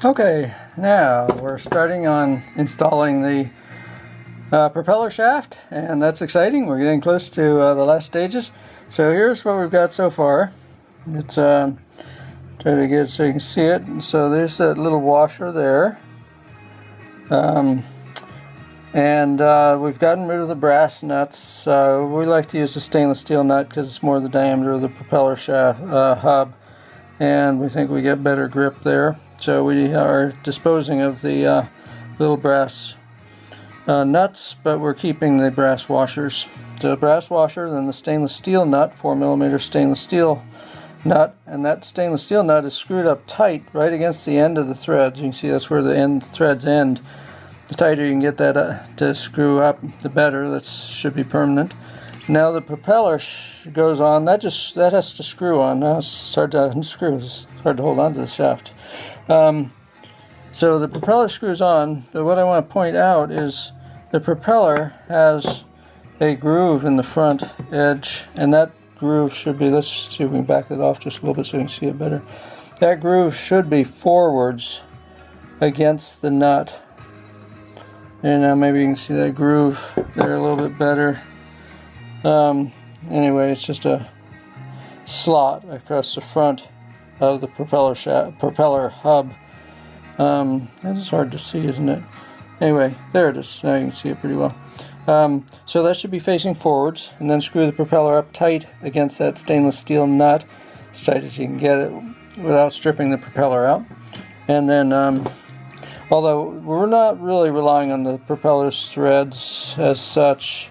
Okay, now we're starting on installing the propeller shaft, and that's exciting. We're getting close to the last stages. So here's what we've got so far. It's try to get it so you can see it. So there's that little washer there, and we've gotten rid of the brass nuts. We like to use a stainless steel nut because it's more the diameter of the propeller shaft hub, and we think we get better grip there. So we are disposing of the little brass nuts, but we're keeping the brass washers. The brass washer, then the stainless steel nut, 4mm stainless steel nut, and that stainless steel nut is screwed up tight right against the end of the threads. You can see that's where the threads end. The tighter you can get that to screw up, the better. That should be permanent. Now the propeller goes on. That has to screw on. Now it's hard to unscrew. It's hard to hold on to the shaft. So the propeller screws on, but what I want to point out is the propeller has a groove in the front edge, and that groove should be, let's see if we can back it off just a little bit so you can see it better. That groove should be forwards against the nut. And now maybe you can see that groove there a little bit better. Anyway, it's just a slot across the front of the propeller hub. It's hard to see, isn't it? Anyway, there it is. Now you can see it pretty well. So that should be facing forwards, and then screw the propeller up tight against that stainless steel nut, as tight as you can get it without stripping the propeller out. And then, although we're not really relying on the propeller's threads as such,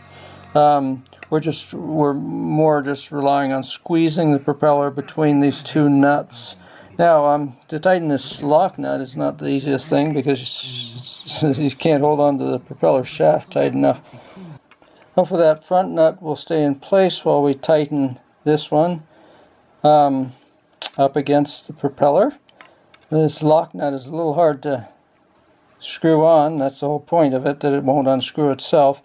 we're more just relying on squeezing the propeller between these two nuts. Now, to tighten this lock nut is not the easiest thing because you can't hold on to the propeller shaft tight enough. Hopefully that front nut will stay in place while we tighten this one up against the propeller. This lock nut is a little hard to screw on. That's the whole point of it, that it won't unscrew itself.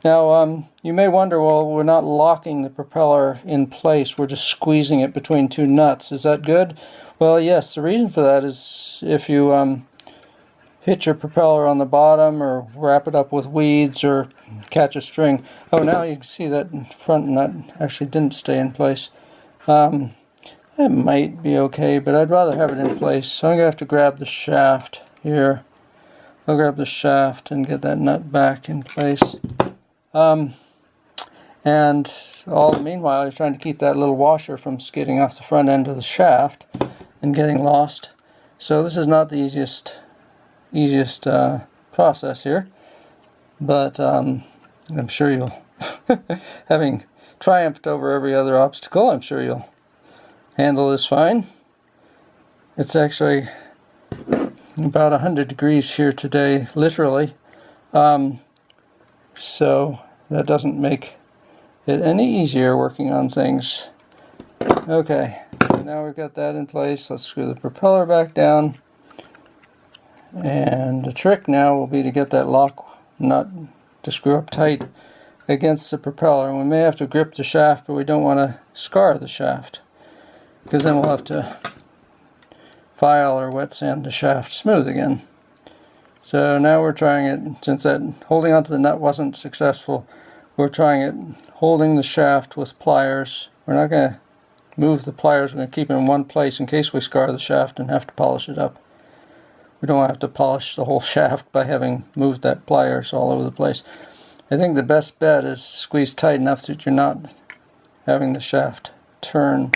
Now, you may wonder, well, we're not locking the propeller in place, we're just squeezing it between two nuts. Is that good? Well, yes, the reason for that is if you hit your propeller on the bottom or wrap it up with weeds or catch a string. Oh, now you can see that front nut actually didn't stay in place. That might be okay, but I'd rather have it in place. So I'm going to have to grab the shaft here. I'll grab the shaft and get that nut back in place. And all the meanwhile, you're trying to keep that little washer from skidding off the front end of the shaft and getting lost. So this is not the easiest process here, but I'm sure you'll, having triumphed over every other obstacle, I'm sure you'll handle this fine. It's actually about 100 degrees here today, literally, so that doesn't make it any easier working on things. Okay, now we've got that in place. Let's screw the propeller back down, and the trick now will be to get that lock nut to screw up tight against the propeller. And we may have to grip the shaft, but we don't want to scar the shaft, because then we'll have to file or wet sand the shaft smooth again. So now we're trying it, since that holding onto the nut wasn't successful, we're trying it holding the shaft with pliers. We're not going to move the pliers, we're going to keep it in one place in case we scar the shaft and have to polish it up. We don't have to polish the whole shaft by having moved that pliers all over the place. I think the best bet is squeeze tight enough that you're not having the shaft turn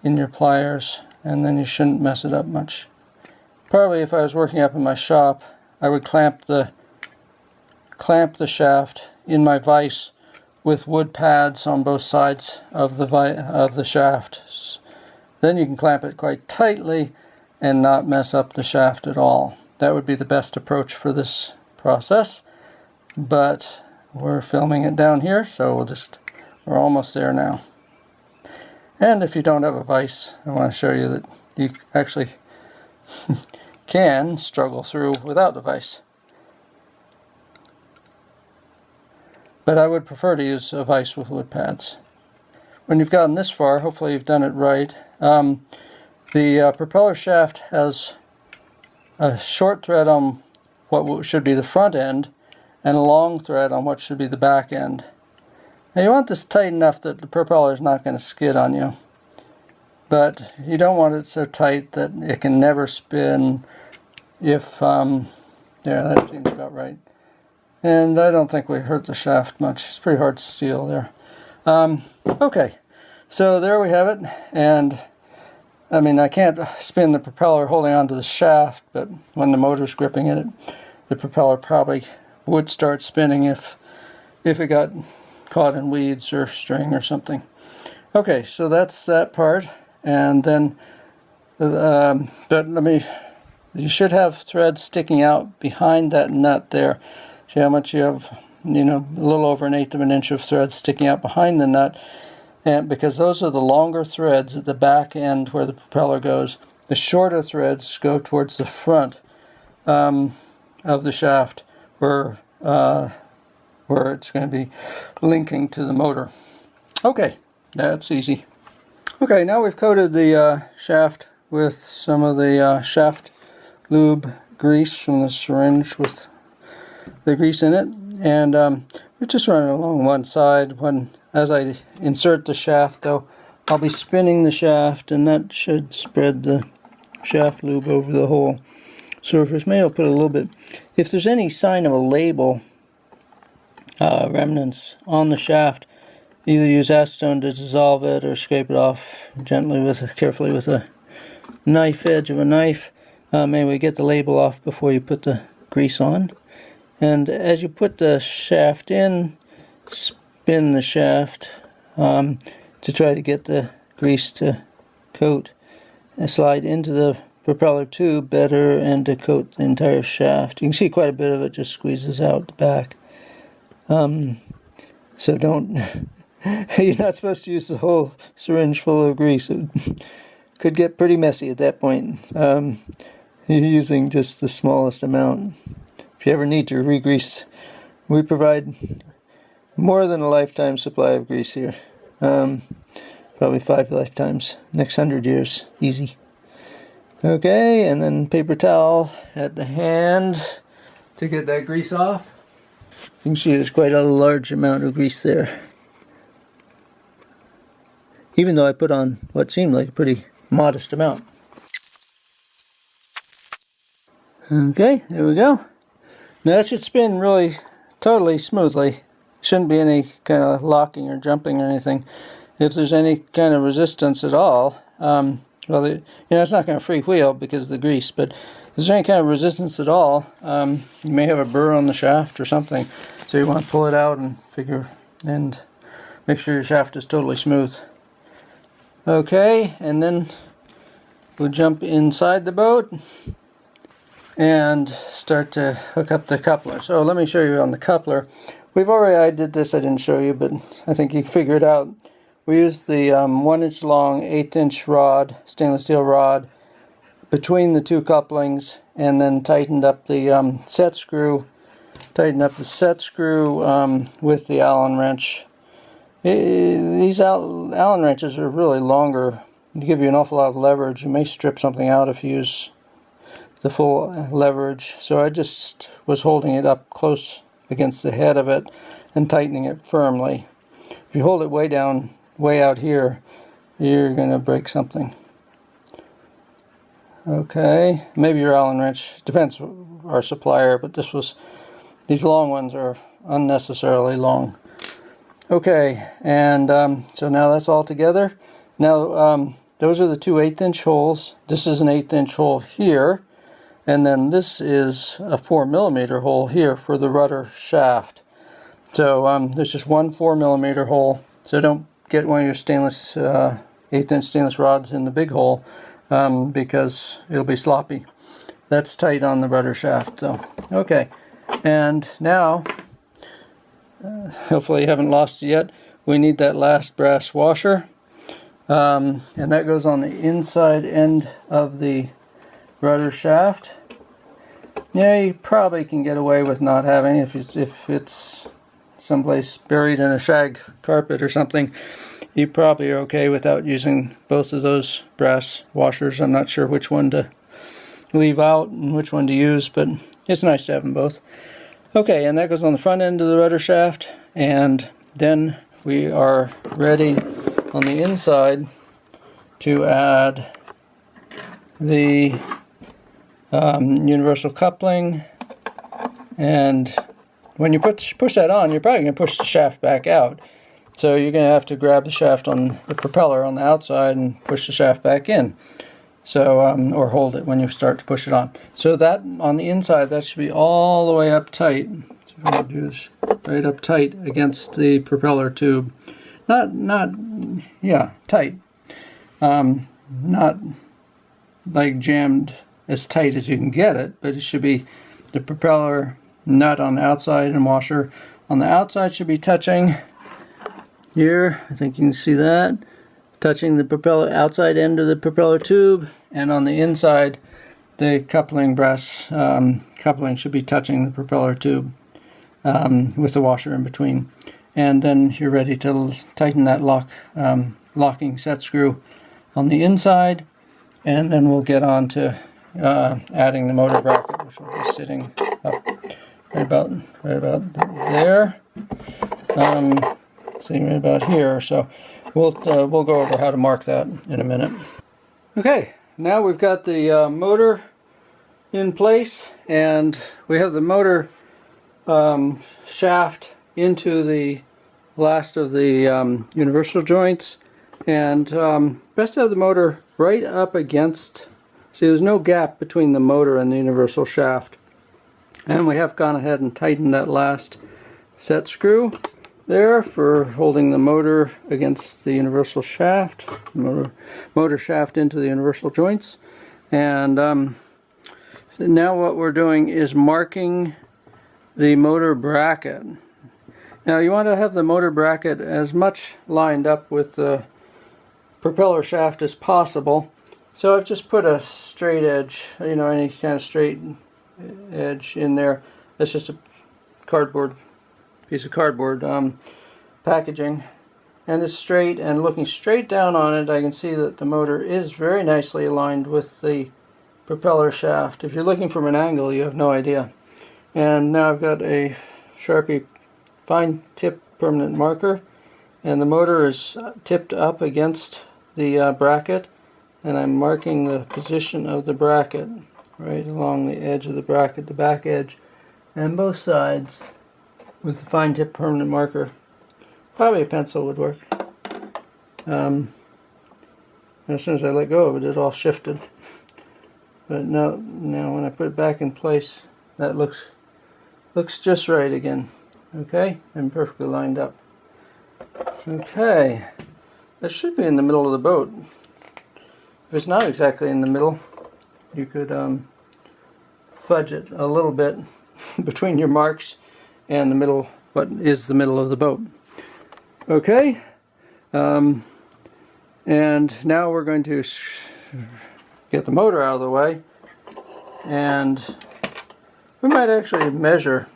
in your pliers, and then you shouldn't mess it up much. Probably if I was working up in my shop, I would clamp the shaft in my vise with wood pads on both sides of the shaft. Then you can clamp it quite tightly and not mess up the shaft at all. That would be the best approach for this process, but we're filming it down here, so we're almost there now. And if you don't have a vise, I want to show you that you actually can struggle through without the vise. But I would prefer to use a vise with wood pads. When you've gotten this far, hopefully you've done it right. The propeller shaft has a short thread on what should be the front end and a long thread on what should be the back end. Now you want this tight enough that the propeller is not going to skid on you, but you don't want it so tight that it can never spin if, there, that seems about right. And I don't think we hurt the shaft much. It's pretty hard to steal there. Okay, so there we have it, and I mean, I can't spin the propeller holding onto the shaft, but when the motor's gripping it, the propeller probably would start spinning if it got caught in weeds or string or something. Okay, so that's that part, and then, you should have threads sticking out behind that nut there. See how much you have, you know, a little over 1/8 of an inch of threads sticking out behind the nut, and because those are the longer threads at the back end where the propeller goes, the shorter threads go towards the front of the shaft where it's going to be linking to the motor. Okay, that's easy. Okay, now we've coated the shaft with some of the shaft lube grease from the syringe with the grease in it, and we're just running along one side. As I insert the shaft, though, I'll be spinning the shaft, and that should spread the shaft lube over the whole surface. Maybe I'll put a little bit. If there's any sign of a label, remnants on the shaft, either use acetone to dissolve it or scrape it off gently carefully with a knife edge of a knife. Maybe we get the label off before you put the grease on. And as you put the shaft in, spin the shaft to try to get the grease to coat and slide into the propeller tube better and to coat the entire shaft. You can see quite a bit of it just squeezes out the back. So don't, you're not supposed to use the whole syringe full of grease. It could get pretty messy at that point. You're using just the smallest amount. If you ever need to re-grease, we provide more than a lifetime supply of grease here. Probably 5 lifetimes, next 100 years, easy. Okay, and then paper towel at the hand to get that grease off. You can see there's quite a large amount of grease there. Even though I put on what seemed like a pretty modest amount. Okay, there we go. Now that should spin really totally smoothly. Shouldn't be any kind of locking or jumping or anything. If there's any kind of resistance at all, it's not going to freewheel because of the grease, but if there's any kind of resistance at all, you may have a burr on the shaft or something. So you want to pull it out and make sure your shaft is totally smooth. Okay, and then we'll jump inside the boat and start to hook up the coupler. So let me show you on the coupler. I did this, I didn't show you, but I think you can figure it out. We used the 1 inch long 1/8 inch rod, stainless steel rod, between the two couplings, and then tightened up the set screw. Tightened up the set screw with the Allen wrench. These Allen wrenches are really longer. They give you an awful lot of leverage. You may strip something out if you use the full leverage. So I just was holding it up close against the head of it and tightening it firmly. If you hold it way out here, you're going to break something. Okay, maybe your Allen wrench, depends our supplier, but these long ones are unnecessarily long. Okay, and so now that's all together. Now those are the two 1/8 inch holes. This is an 1/8 inch hole here, and then this is a 4mm hole here for the rudder shaft. So there's just one 4mm hole, so don't get one of your stainless 1/8 inch stainless rods in the big hole because it'll be sloppy. That's tight on the rudder shaft though. Okay, and now hopefully you haven't lost it yet. We need that last brass washer, and that goes on the inside end of the rudder shaft. Yeah, you probably can get away with not having it if it's someplace buried in a shag carpet or something. You probably are okay without using both of those brass washers. I'm not sure which one to leave out and which one to use, but it's nice to have them both. Okay, and that goes on the front end of the rudder shaft, and then we are ready on the inside to add the universal coupling. And when you push that on, you're probably going to push the shaft back out. So you're going to have to grab the shaft on the propeller on the outside and push the shaft back in. So, or hold it when you start to push it on. So that on the inside, that should be all the way up tight. So what I'm going to do is right up tight against the propeller tube. Yeah, tight. Not like jammed as tight as you can get it, but it should be the propeller nut on the outside and washer on the outside should be touching here. I think you can see that. Touching the propeller outside end of the propeller tube, and on the inside the coupling brass coupling should be touching the propeller tube with the washer in between. And then you're ready to tighten that locking set screw on the inside, and then we'll get on to adding the motor bracket, which will be sitting up right about there. Sitting right about here. So we'll go over how to mark that in a minute. Okay, now we've got the motor in place, and we have the motor shaft into the last of the universal joints, and best to have the motor right up against. See, there's no gap between the motor and the universal shaft, and we have gone ahead and tightened that last set screw there for holding the motor against the universal shaft, motor shaft into the universal joints. And now what we're doing is marking the motor bracket. Now you want to have the motor bracket as much lined up with the propeller shaft as possible. So I've just put a straight edge, you know, any kind of straight edge in there. That's just a piece of cardboard packaging, and it's straight, and looking straight down on it I can see that the motor is very nicely aligned with the propeller shaft. If you're looking from an angle, you have no idea. And now I've got a Sharpie fine tip permanent marker, and the motor is tipped up against the bracket, and I'm marking the position of the bracket right along the edge of the bracket, the back edge, and both sides with the fine tip permanent marker. Probably a pencil would work. As soon as I let go of it, it all shifted. But now when I put it back in place, that looks just right again. Okay, and perfectly lined up. Okay, that should be in the middle of the boat. If it's not exactly in the middle, you could fudge it a little bit between your marks and the middle, what is the middle of the boat. Okay, and now we're going to get the motor out of the way, and we might actually measure.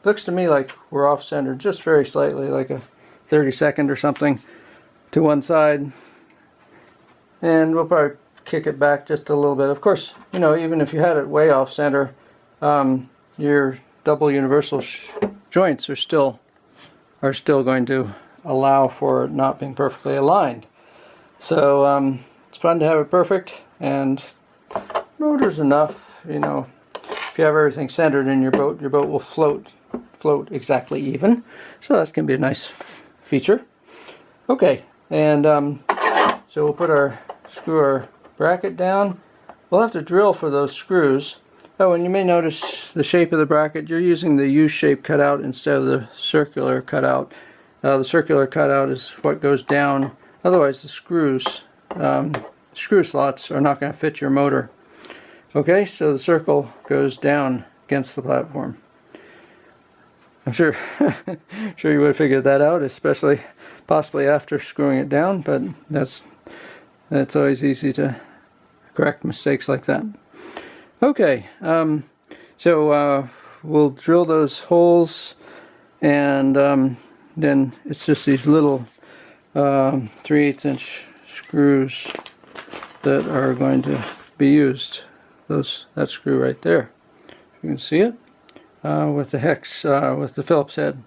Looks to me like we're off center just very slightly, like a 32nd or something to one side, and we'll probably kick it back just a little bit. Of course, you know, even if you had it way off center, your double universal joints are still going to allow for it not being perfectly aligned. So it's fun to have it perfect, and motor's enough. You know, if you have everything centered in your boat will float exactly even. So that's going to be a nice feature. Okay, and so we'll screw our bracket down. We'll have to drill for those screws. Oh, and you may notice the shape of the bracket. You're using the U-shape cutout instead of the circular cutout. The circular cutout is what goes down. Otherwise, the screw slots are not going to fit your motor. Okay, so the circle goes down against the platform. I'm sure you would have figured that out, especially possibly after screwing it down, but that's always easy to correct mistakes like that. Okay, so we'll drill those holes, and then it's just these little 3/8 inch screws that are going to be used. that screw right there. You can see it with the hex, with the Phillips head,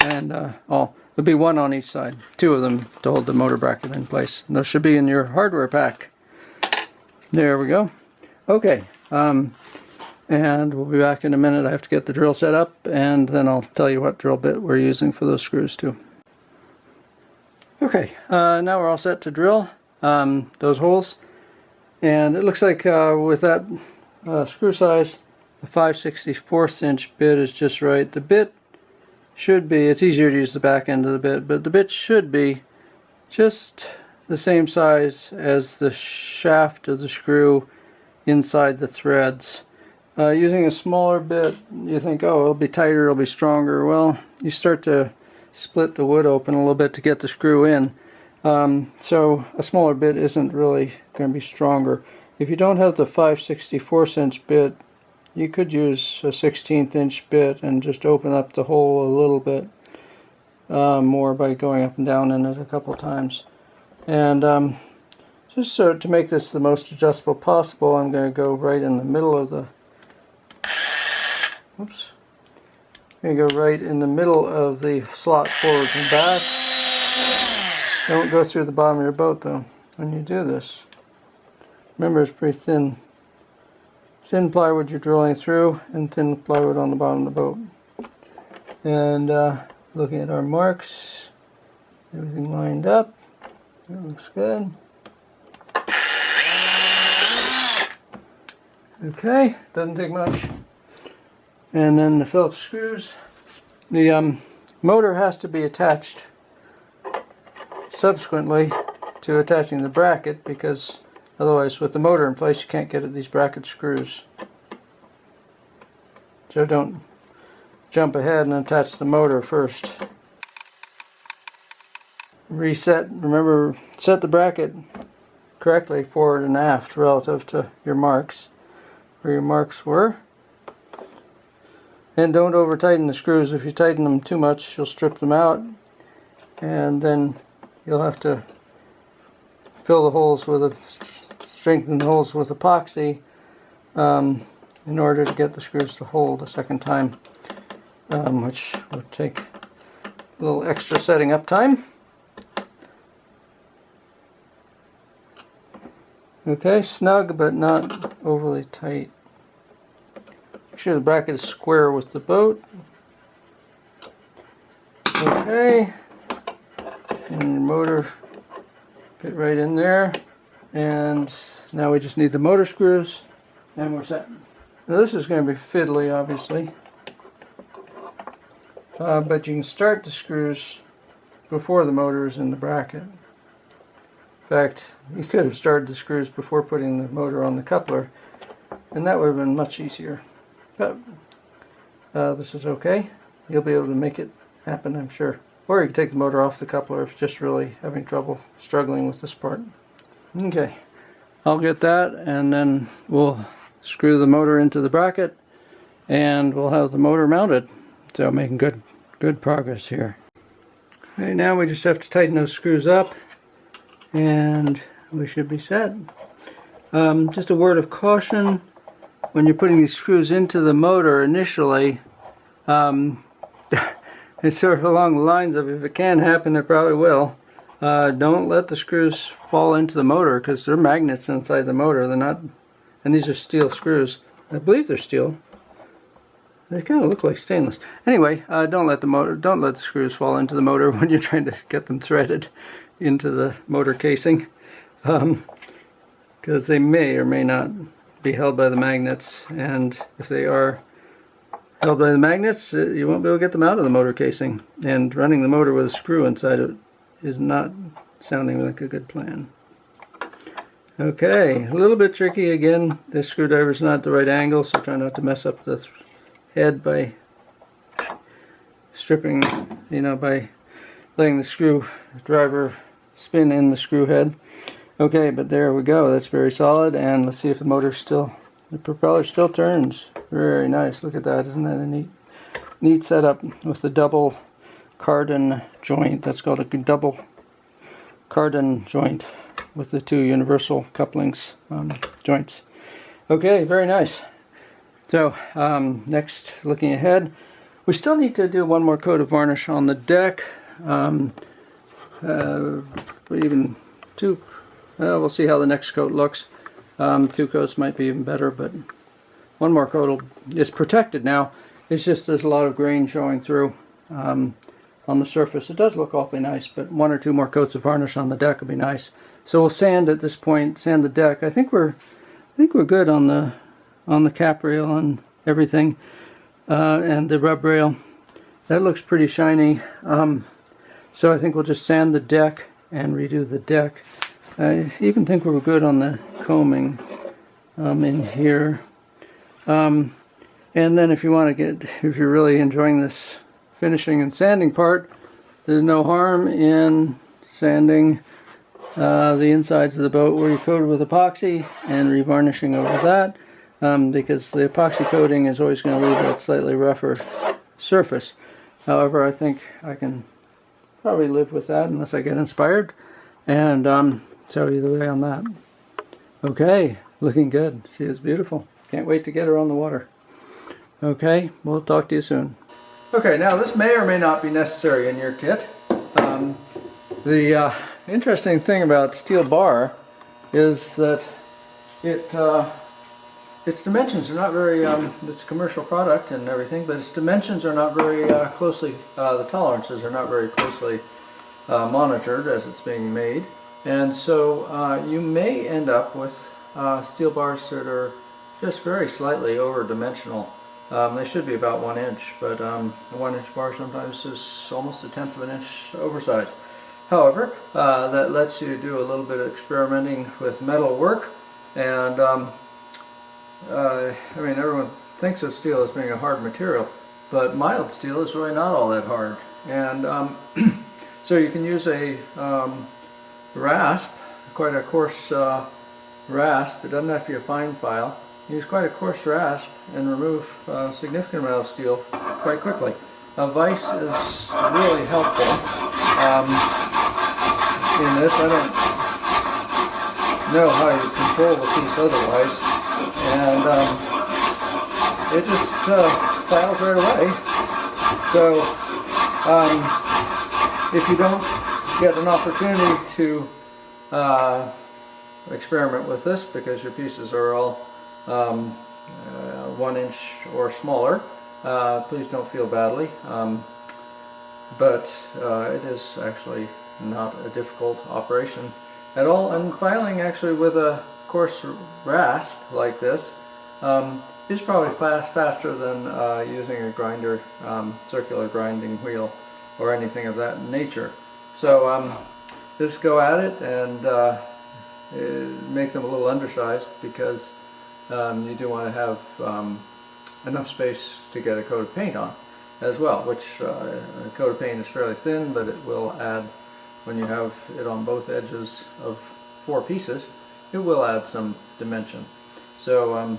and there'll be one on each side, two of them to hold the motor bracket in place. And those should be in your hardware pack. There we go. Okay, and we'll be back in a minute. I have to get the drill set up, and then I'll tell you what drill bit we're using for those screws too. Okay, now we're all set to drill those holes, and it looks like with that screw size, the 5/64 inch bit is just right. The bit should be, it's easier to use the back end of the bit, but the bit should be just the same size as the shaft of the screw inside the threads. Using a smaller bit, you think, oh, it'll be tighter, it'll be stronger. Well, you start to split the wood open a little bit to get the screw in. So a smaller bit isn't really going to be stronger. If you don't have the 5/64 inch bit, you could use a 1/16 inch bit and just open up the hole a little bit more by going up and down in it a couple times. And just so to make this the most adjustable possible, I'm going to go right in the middle of the I'm going to go right in the middle of the slot forward and back. Don't go through the bottom of your boat though when you do this. Remember, it's pretty thin. Thin plywood you're drilling through, and thin plywood on the bottom of the boat. And looking at our marks, everything lined up. That looks good. Okay, doesn't take much. And then the Phillips screws. The motor has to be attached subsequently to attaching the bracket, because otherwise with the motor in place you can't get at these bracket screws. So don't jump ahead and attach the motor first. Reset, remember, set the bracket correctly forward and aft relative to your marks, where your marks were. And don't over tighten the screws. If you tighten them too much, you'll strip them out, and then you'll have to fill the holes with strengthen the holes with epoxy in order to get the screws to hold a second time, which will take a little extra setting up time. Okay, snug but not overly tight. Make sure the bracket is square with the boat. Okay, and your motor fit right in there. And now we just need the motor screws, and we're set. Now this is going to be fiddly, obviously, but you can start the screws before the motor is in the bracket. In fact, you could have started the screws before putting the motor on the coupler, and that would have been much easier. But this is okay. You'll be able to make it happen, I'm sure. Or you can take the motor off the coupler if you're just really having trouble struggling with this part. Okay, I'll get that, and then we'll screw the motor into the bracket, and we'll have the motor mounted. So making good progress here. Okay, now we just have to tighten those screws up, and we should be set. Just a word of caution: when you're putting these screws into the motor initially, it's sort of along the lines of, if it can happen, it probably will. Don't let the screws fall into the motor, because they're magnets inside the motor. They're not, and these are steel screws. I believe they're steel. They kind of look like stainless. Anyway, don't let the screws fall into the motor when you're trying to get them threaded into the motor casing, because they may or may not be held by the magnets, and if they are held by the magnets, you won't be able to get them out of the motor casing, and running the motor with a screw inside it is not sounding like a good plan. Okay, a little bit tricky again. This screwdriver's not at the right angle, so try not to mess up the head by stripping, by letting the screwdriver spin in the screw head. Okay, but there we go. That's very solid, and let's see if the propeller still turns. Very nice. Look at that. Isn't that a neat setup with the double cardan joint? That's called a double cardan joint with the two universal couplings joints. Okay, very nice. So next, looking ahead, we still need to do one more coat of varnish on the deck. Even two. We'll see how the next coat looks. 2 coats might be even better, but one more coat is protected now. It's just there's a lot of grain showing through on the surface. It does look awfully nice, but 1 or 2 more coats of varnish on the deck would be nice. So we'll sand at this point, sand the deck. I think we're good on the cap rail and everything, and the rub rail. That looks pretty shiny. So I think we'll just sand the deck and redo the deck. I even think we were good on the combing in here. And then if if you're really enjoying this finishing and sanding part, there's no harm in sanding the insides of the boat where you coated with epoxy and revarnishing over that, because the epoxy coating is always going to leave that slightly rougher surface. However, I think I can probably live with that unless I get inspired, and so either way on that. Okay, looking good. She is beautiful. Can't wait to get her on the water. Okay, we'll talk to you soon. Okay, now this may or may not be necessary in your kit. The interesting thing about steel bar is that its dimensions are not very, it's a commercial product and everything, but its dimensions are not very closely, the tolerances are not very closely monitored as it's being made. And so you may end up with steel bars that are just very slightly over-dimensional. They should be about 1 inch, but a 1 inch bar sometimes is almost 1/10 of an inch oversized. However, that lets you do a little bit of experimenting with metal work, and I mean, everyone thinks of steel as being a hard material, but mild steel is really not all that hard. And so you can use a rasp, quite a coarse rasp. It doesn't have to be a fine file. Use quite a coarse rasp and remove a significant amount of steel quite quickly. A vise is really helpful in this. I don't know how you control the piece otherwise, and it just files right away. So if you don't get an opportunity to experiment with this because your pieces are all 1 inch or smaller, please don't feel badly, but it is actually not a difficult operation at all, and filing actually with a coarse rasp like this is probably faster than using a grinder, circular grinding wheel or anything of that nature. So just go at it and make them a little undersized, because you do want to have enough space to get a coat of paint on as well, which a coat of paint is fairly thin, but it will add, when you have it on both edges of 4 pieces, it will add some dimension. So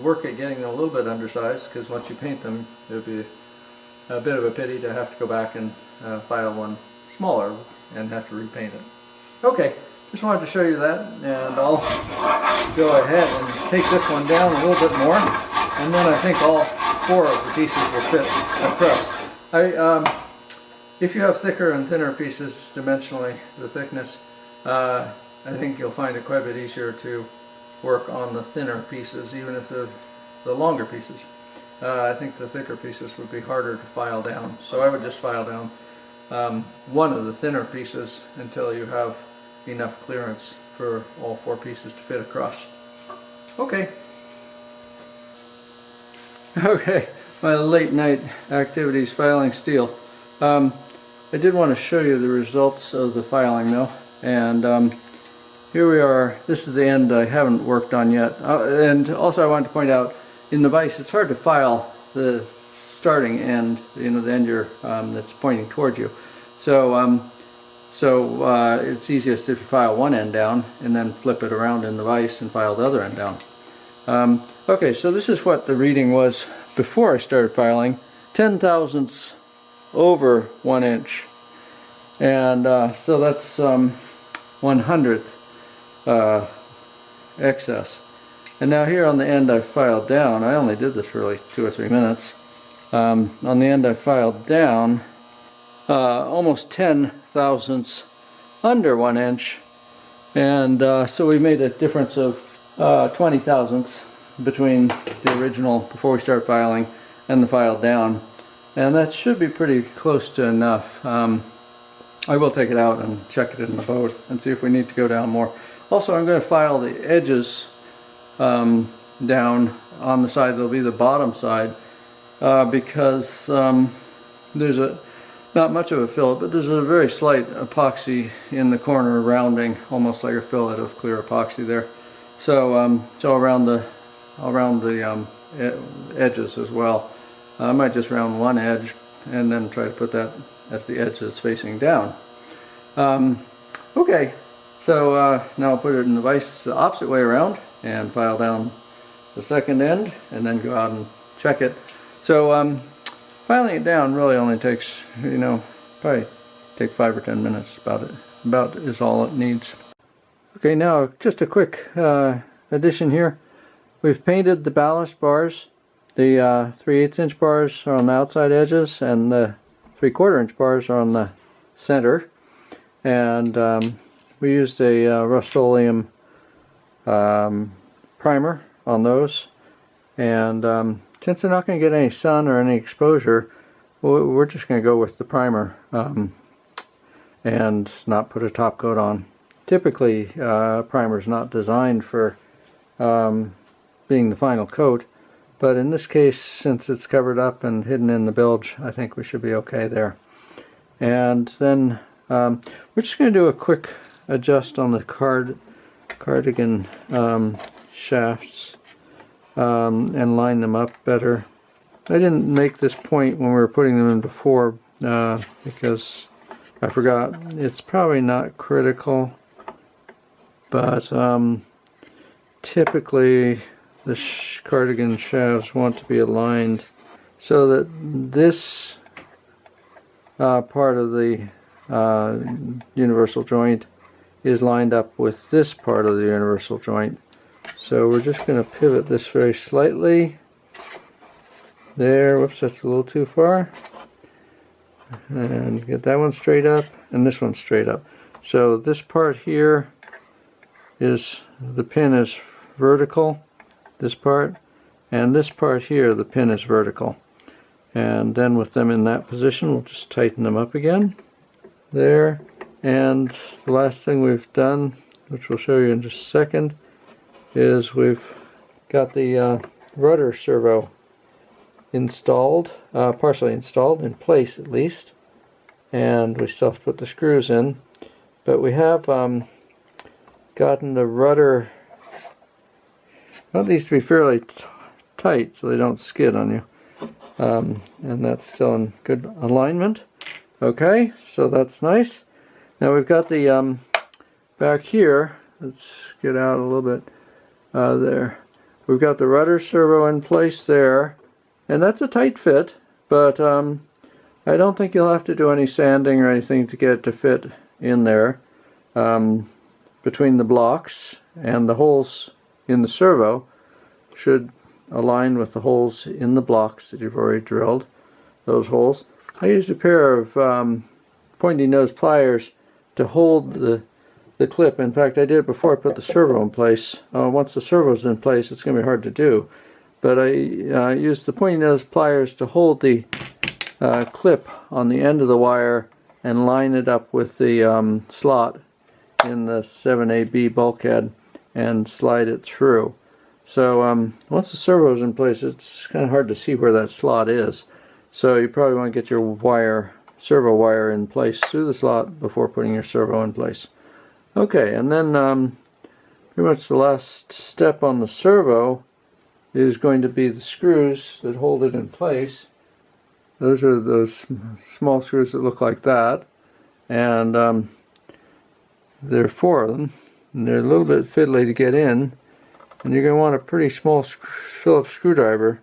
work at getting them a little bit undersized, because once you paint them, it would be a bit of a pity to have to go back and file one smaller and have to repaint it. Okay, just wanted to show you that, and I'll go ahead and take this one down a little bit more, and then I think all 4 of the pieces will fit across. If you have thicker and thinner pieces dimensionally, the thickness, I think you'll find it quite a bit easier to work on the thinner pieces, even if they're the longer pieces. I think the thicker pieces would be harder to file down, so I would just file down one of the thinner pieces until you have enough clearance for all 4 pieces to fit across. Okay. Okay, my late night activities filing steel. I did want to show you the results of the filing though, and here we are. This is the end I haven't worked on yet, and also I wanted to point out, in the vise it's hard to file the starting end, you know, the end that's pointing towards you. So it's easiest if you file one end down and then flip it around in the vise and file the other end down. Okay, so this is what the reading was before I started filing. 0.10 over 1 inch, and so that's 1/100th excess. And now here on the end I filed down. I only did this for like 2 or 3 minutes. On the end I filed down almost 10 thousandths under 1 inch, and so we made a difference of 20 thousandths between the original before we start filing and the file down, and that should be pretty close to enough. I will take it out and check it in the boat and see if we need to go down more. Also, I'm going to file the edges down on the side that'll be the bottom side, because there's not much of a fillet, but there's a very slight epoxy in the corner rounding, almost like a fillet of clear epoxy there. So so around the edges as well. I might just round one edge and then try to put that as the edge that's facing down. Okay, so now I'll put it in the vise the opposite way around and file down the second end and then go out and check it. So filing it down really only takes, you know, probably take 5 or 10 minutes. About is all it needs. Okay, now just a quick addition here. We've painted the ballast bars. The 3/8 inch bars are on the outside edges, and the 3/4 inch bars are on the center. And we used a Rust-Oleum primer on those. And since they're not going to get any sun or any exposure, we're just going to go with the primer and not put a top coat on. Typically, primer is not designed for being the final coat, but in this case, since it's covered up and hidden in the bilge, I think we should be okay there. And then we're just going to do a quick adjust on the cardigan shafts and line them up better. I didn't make this point when we were putting them in before because I forgot. It's probably not critical, but typically the cardigan shafts want to be aligned so that this part of the universal joint is lined up with this part of the universal joint. So we're just going to pivot this very slightly. There, whoops, that's a little too far. And get that one straight up and this one straight up. So this part here is, the pin is vertical, this part, and this part here, the pin is vertical. And then with them in that position, we'll just tighten them up again. There. And the last thing we've done, which we'll show you in just a second, is we've got the rudder servo installed, partially installed, in place at least, and we still have to put the screws in, but we have gotten the rudder, well, these to be fairly tight so they don't skid on you, and that's still in good alignment. Okay, so that's nice. Now we've got the back here, let's get out a little bit there. We've got the rudder servo in place there, and that's a tight fit, but I don't think you'll have to do any sanding or anything to get it to fit in there. Between the blocks and the holes in the servo should align with the holes in the blocks that you've already drilled, those holes. I used a pair of pointy nose pliers to hold the clip. In fact, I did it before I put the servo in place. Once the servo's in place, it's going to be hard to do. But I used the pointy nose pliers to hold the clip on the end of the wire and line it up with the slot in the 7AB bulkhead and slide it through. So once the servo's in place, it's kind of hard to see where that slot is. So you probably want to get your servo wire in place through the slot before putting your servo in place. Okay, and then pretty much the last step on the servo is going to be the screws that hold it in place. Those are those small screws that look like that, and there are 4 of them, and they're a little bit fiddly to get in, and you're going to want a pretty small Phillips screwdriver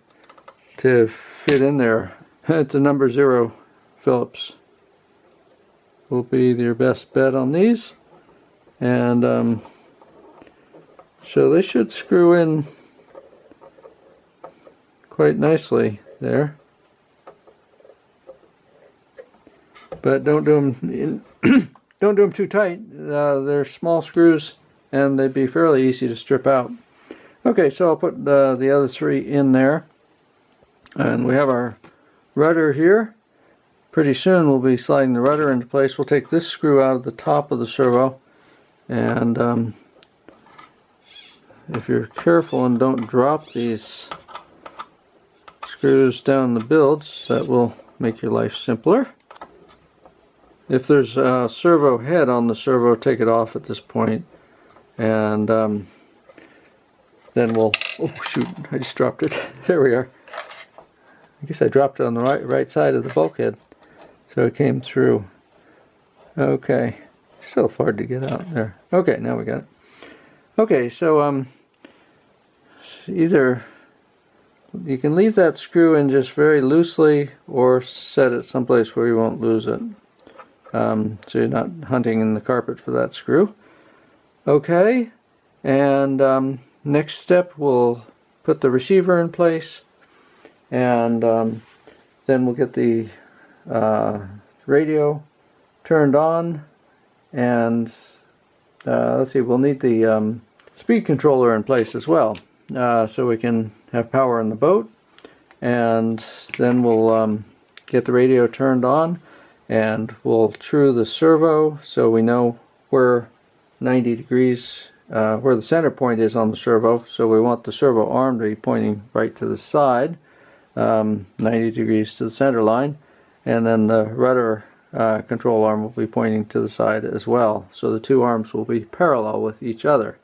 to fit in there. It's a number 0 Phillips. Will be your best bet on these, and so they should screw in quite nicely there. But don't do them don't do them too tight. They're small screws and they'd be fairly easy to strip out. Okay, so I'll put the other three in there. And we have our rudder here. Pretty soon we'll be sliding the rudder into place. We'll take this screw out of the top of the servo, and if you're careful and don't drop these screws down the bilge, that will make your life simpler. If there's a servo head on the servo, take it off at this point, and then we'll, oh shoot, I just dropped it. There we are. I guess I dropped it on the right side of the bulkhead, so it came through. Okay, still hard to get out there. Okay, now we got it. Okay, so either you can leave that screw in just very loosely, or set it someplace where you won't lose it. So you're not hunting in the carpet for that screw. Okay, and next step we'll put the receiver in place, and then we'll get the radio turned on, and let's see, we'll need the speed controller in place as well, so we can have power in the boat, and then we'll get the radio turned on, and we'll true the servo so we know where 90 degrees, where the center point is on the servo. So we want the servo arm to be pointing right to the side, 90 degrees to the center line, and then the rudder control arm will be pointing to the side as well. So the two arms will be parallel with each other.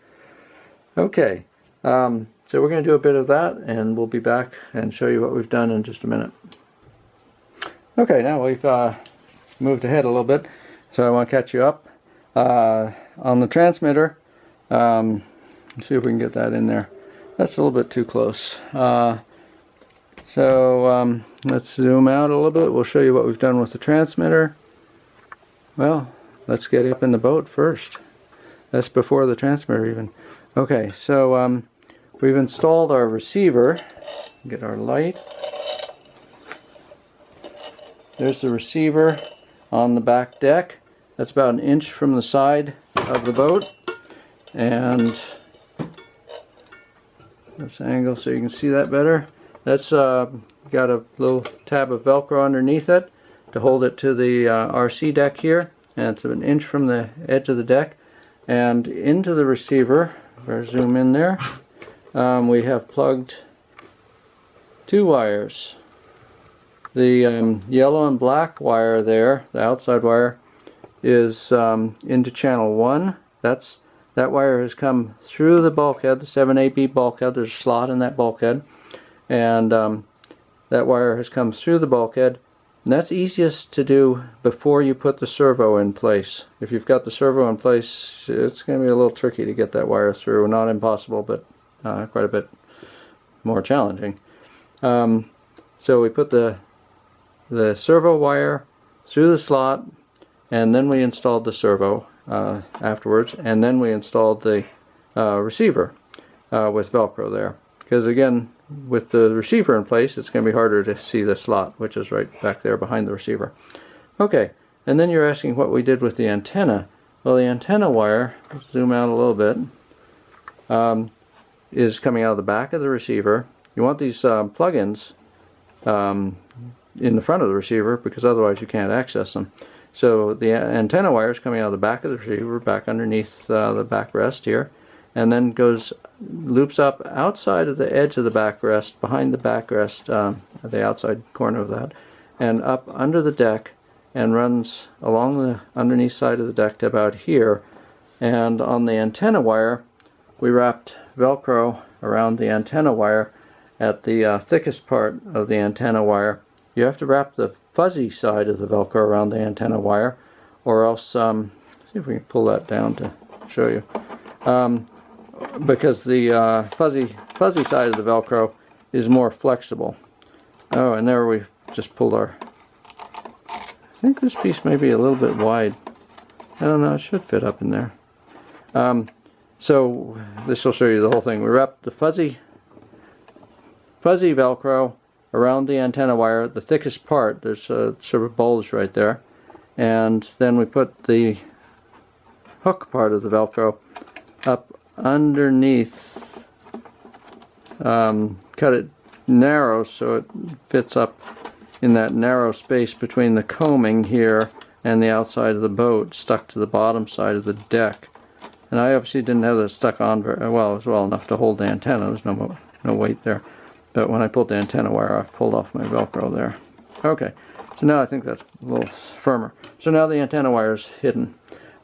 Okay, so we're going to do a bit of that, and we'll be back and show you what we've done in just a minute. Okay, now we've moved ahead a little bit, so I want to catch you up on the transmitter. Let's see if we can get that in there. That's a little bit too close. So let's zoom out a little bit. We'll show you what we've done with the transmitter. Well, let's get up in the boat first. That's before the transmitter even. Okay, so we've installed our receiver. Get our light. There's the receiver on the back deck. That's about 1 inch from the side of the boat, and this angle so you can see that better. That's got a little tab of Velcro underneath it to hold it to the RC deck here, and it's 1 inch from the edge of the deck. And into the receiver, better zoom in there, we have plugged 2 wires. The yellow and black wire there, the outside wire, is into channel 1. That wire has come through the bulkhead, the 7AB bulkhead. There's a slot in that bulkhead, and that wire has come through the bulkhead. And that's easiest to do before you put the servo in place. If you've got the servo in place, it's going to be a little tricky to get that wire through. Not impossible, but quite a bit more challenging. So we put the servo wire through the slot, and then we installed the servo afterwards, and then we installed the receiver with Velcro there, because again, with the receiver in place, it's going to be harder to see the slot, which is right back there behind the receiver. Okay, and then you're asking what we did with the antenna. Well, the antenna wire, let's zoom out a little bit, is coming out of the back of the receiver. You want these plugins in the front of the receiver, because otherwise you can't access them. So the antenna wire is coming out of the back of the receiver, back underneath the backrest here, and then loops up outside of the edge of the backrest, behind the backrest, the outside corner of that, and up under the deck, and runs along the underneath side of the deck to about here. And on the antenna wire, we wrapped Velcro around the antenna wire at the thickest part of the antenna wire. You have to wrap the fuzzy side of the Velcro around the antenna wire, or else, see if we can pull that down to show you, because the fuzzy side of the Velcro is more flexible. Oh, and there we just pulled our, I think this piece may be a little bit wide. I don't know, it should fit up in there. So this will show you the whole thing. We wrapped the fuzzy fuzzy Velcro around the antenna wire, the thickest part. There's a sort of bulge right there. And then we put the hook part of the Velcro up underneath, cut it narrow so it fits up in that narrow space between the coaming here and the outside of the boat, stuck to the bottom side of the deck. And I obviously didn't have that stuck on very well. It was well enough to hold the antenna. There's no weight there. But when I pulled the antenna wire off, pulled off my Velcro there. Okay, so now I think that's a little firmer. So now the antenna wire is hidden.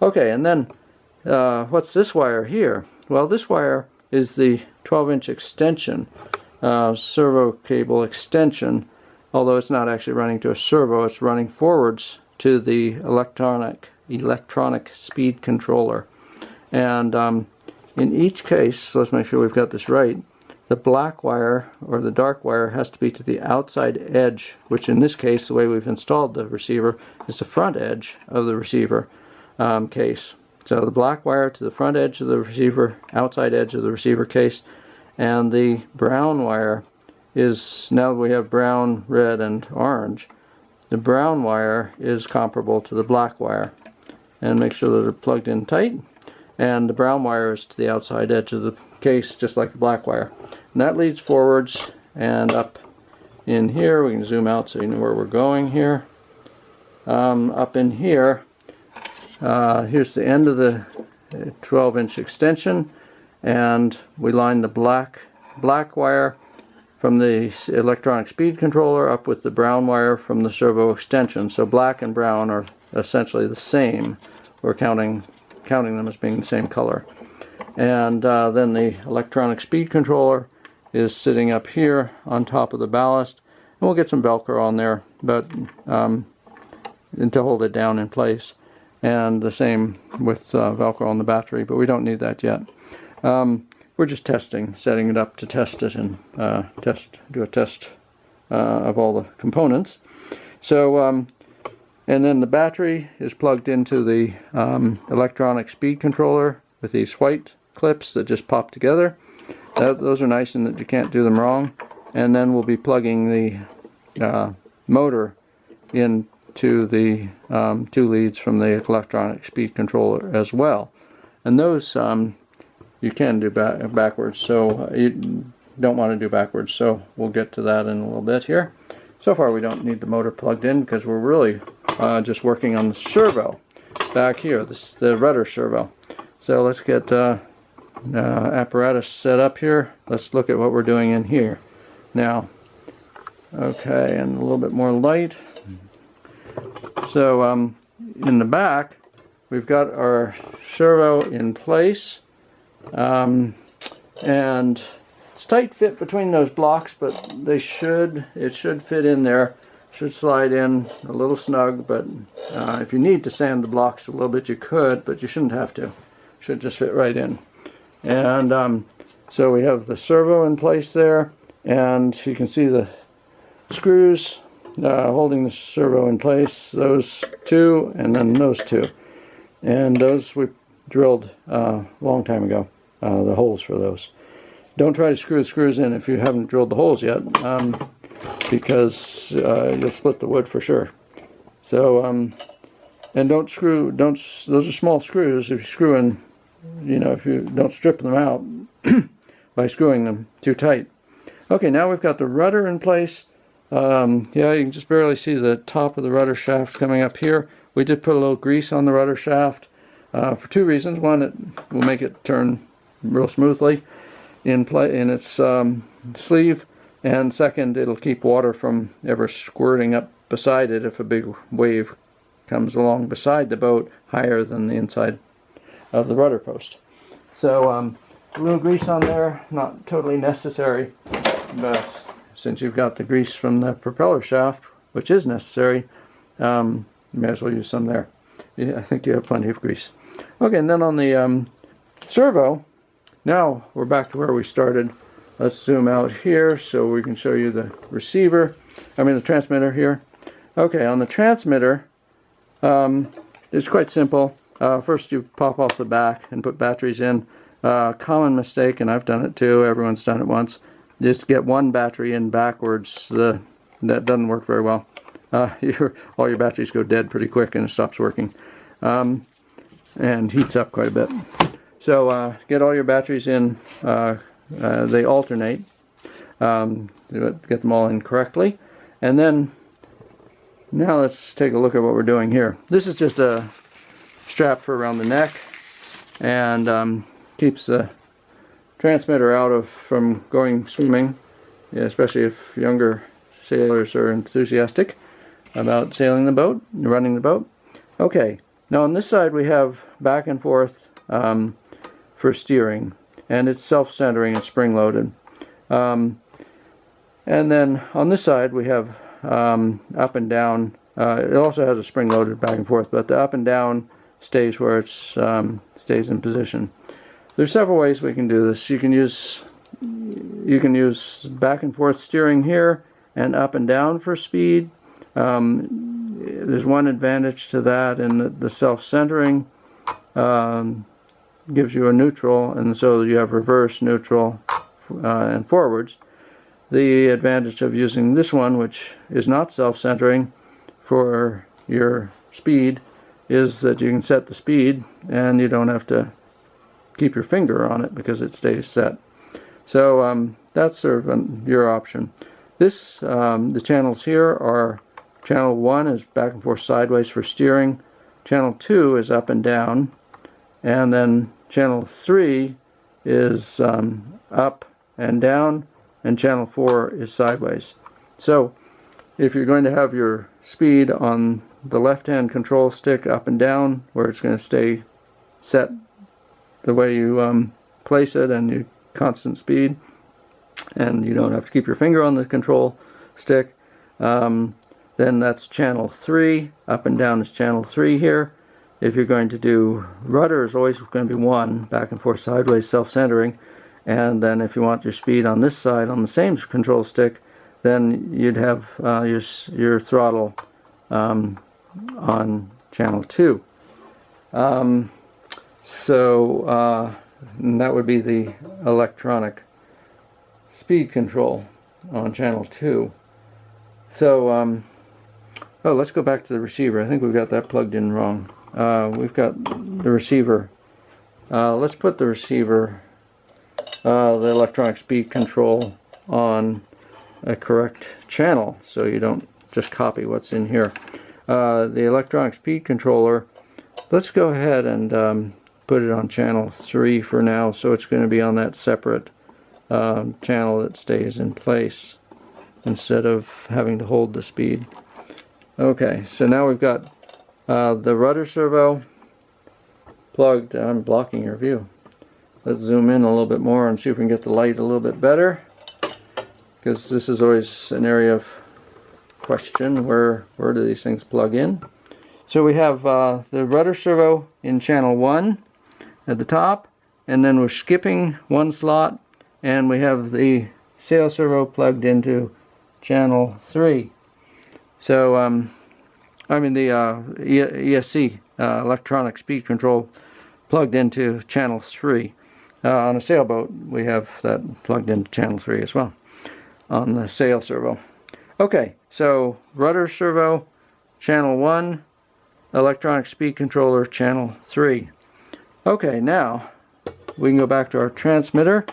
Okay, and then what's this wire here? Well, this wire is the 12-inch extension, servo cable extension, although it's not actually running to a servo, it's running forwards to the electronic speed controller. And in each case, let's make sure we've got this right, the black wire or the dark wire has to be to the outside edge, which in this case, the way we've installed the receiver, is the front edge of the receiver case. So the black wire to the front edge of the receiver, outside edge of the receiver case, and the brown wire is, now we have brown, red, and orange, the brown wire is comparable to the black wire. And make sure that they're plugged in tight. And the brown wire is to the outside edge of the case, just like the black wire. And that leads forwards and up in here. We can zoom out so you know where we're going here. Up in here, here's the end of the 12-inch extension, and we line the black wire from the electronic speed controller up with the brown wire from the servo extension. So black and brown are essentially the same. We're counting them as being the same color. And then the electronic speed controller is sitting up here on top of the ballast. And we'll get some Velcro on there, but to hold it down in place. And the same with Velcro on the battery, but we don't need that yet. We're just testing, setting it up to test it and do a test of all the components. So, and then the battery is plugged into the electronic speed controller with these white clips that just pop together. Those are nice in that you can't do them wrong. And then we'll be plugging the motor into the 2 leads from the electronic speed controller as well. And those you can do backwards, so you don't want to do backwards, so we'll get to that in a little bit here. So far we don't need the motor plugged in because we're really just working on the servo back here, the rudder servo. So let's get apparatus set up here. Let's look at what we're doing in here now. Okay, and a little bit more light. So in the back we've got our servo in place. And it's tight fit between those blocks, but it should fit in there, should slide in a little snug, but if you need to sand the blocks a little bit you could, but you shouldn't have to. Should just fit right in. And so we have the servo in place there, and you can see the screws holding the servo in place, those 2 and then those 2, and those we drilled a long time ago, the holes for those. Don't try to screw the screws in if you haven't drilled the holes yet, because you'll split the wood for sure. So and those are small screws. If you screw in, if you don't strip them out by screwing them too tight. Okay, now we've got the rudder in place. Yeah, you can just barely see the top of the rudder shaft coming up here. We did put a little grease on the rudder shaft for 2 reasons. One, it will make it turn real smoothly in its sleeve, and second, it'll keep water from ever squirting up beside it if a big wave comes along beside the boat higher than the inside of the rudder post. So a little grease on there, not totally necessary, but since you've got the grease from the propeller shaft, which is necessary, you may as well use some there. Yeah, I think you have plenty of grease. Okay, and then on the servo, now we're back to where we started. Let's zoom out here so we can show you the the transmitter here. Okay, on the transmitter, it's quite simple. First you pop off the back and put batteries in. Common mistake, and I've done it too, everyone's done it once. just get one battery in backwards, that doesn't work very well. All your batteries go dead pretty quick and it stops working, and heats up quite a bit. So get all your batteries in, they alternate, get them all in correctly, and then now let's take a look at what we're doing here. This is just a strap for around the neck, and keeps the transmitter out from going swimming, especially if younger sailors are enthusiastic about sailing the boat, running the boat. Okay, now on this side we have back and forth for steering, and it's self-centering and spring-loaded. And then on this side we have up and down. It also has a spring-loaded back and forth, but the up and down stays where it stays in position. There's several ways we can do this. You can use back and forth steering here and up and down for speed. There's one advantage to that, in the self-centering gives you a neutral, and so you have reverse, neutral, and forwards. The advantage of using this one, which is not self-centering for your speed, is that you can set the speed and you don't have to keep your finger on it because it stays set. So that's sort of your option. This, the channels here are, channel 1 is back and forth sideways for steering, channel 2 is up and down, and then channel 3 is up and down, and channel 4 is sideways. So if you're going to have your speed on the left hand control stick up and down, where it's going to stay set the way you place it, and you constant speed, and you don't have to keep your finger on the control stick, then that's channel 3. Up and down is channel 3 here. If you're going to do rudder, is always going to be 1, back and forth sideways, self-centering. And then if you want your speed on this side on the same control stick, then you'd have your throttle on channel 2. So that would be the electronic speed control on channel 2. So oh, let's go back to the receiver. I think we've got that plugged in wrong. We've got the receiver. Let's put the receiver, the electronic speed control, on a correct channel so you don't just copy what's in here. The electronic speed controller, let's go ahead and put it on channel 3 for now, so it's going to be on that separate channel that stays in place instead of having to hold the speed. Okay, so now we've got the rudder servo plugged. I'm blocking your view. Let's zoom in a little bit more and see if we can get the light a little bit better, because this is always an area of question. Where do these things plug in? So we have the rudder servo in channel 1 at the top, and then we're skipping one slot, and we have the sail servo plugged into channel 3. So I mean the ESC, electronic speed control, plugged into channel 3. On a sailboat we have that plugged into channel 3 as well on the sail servo. Okay, so rudder servo channel 1, electronic speed controller channel 3. Okay, now we can go back to our transmitter.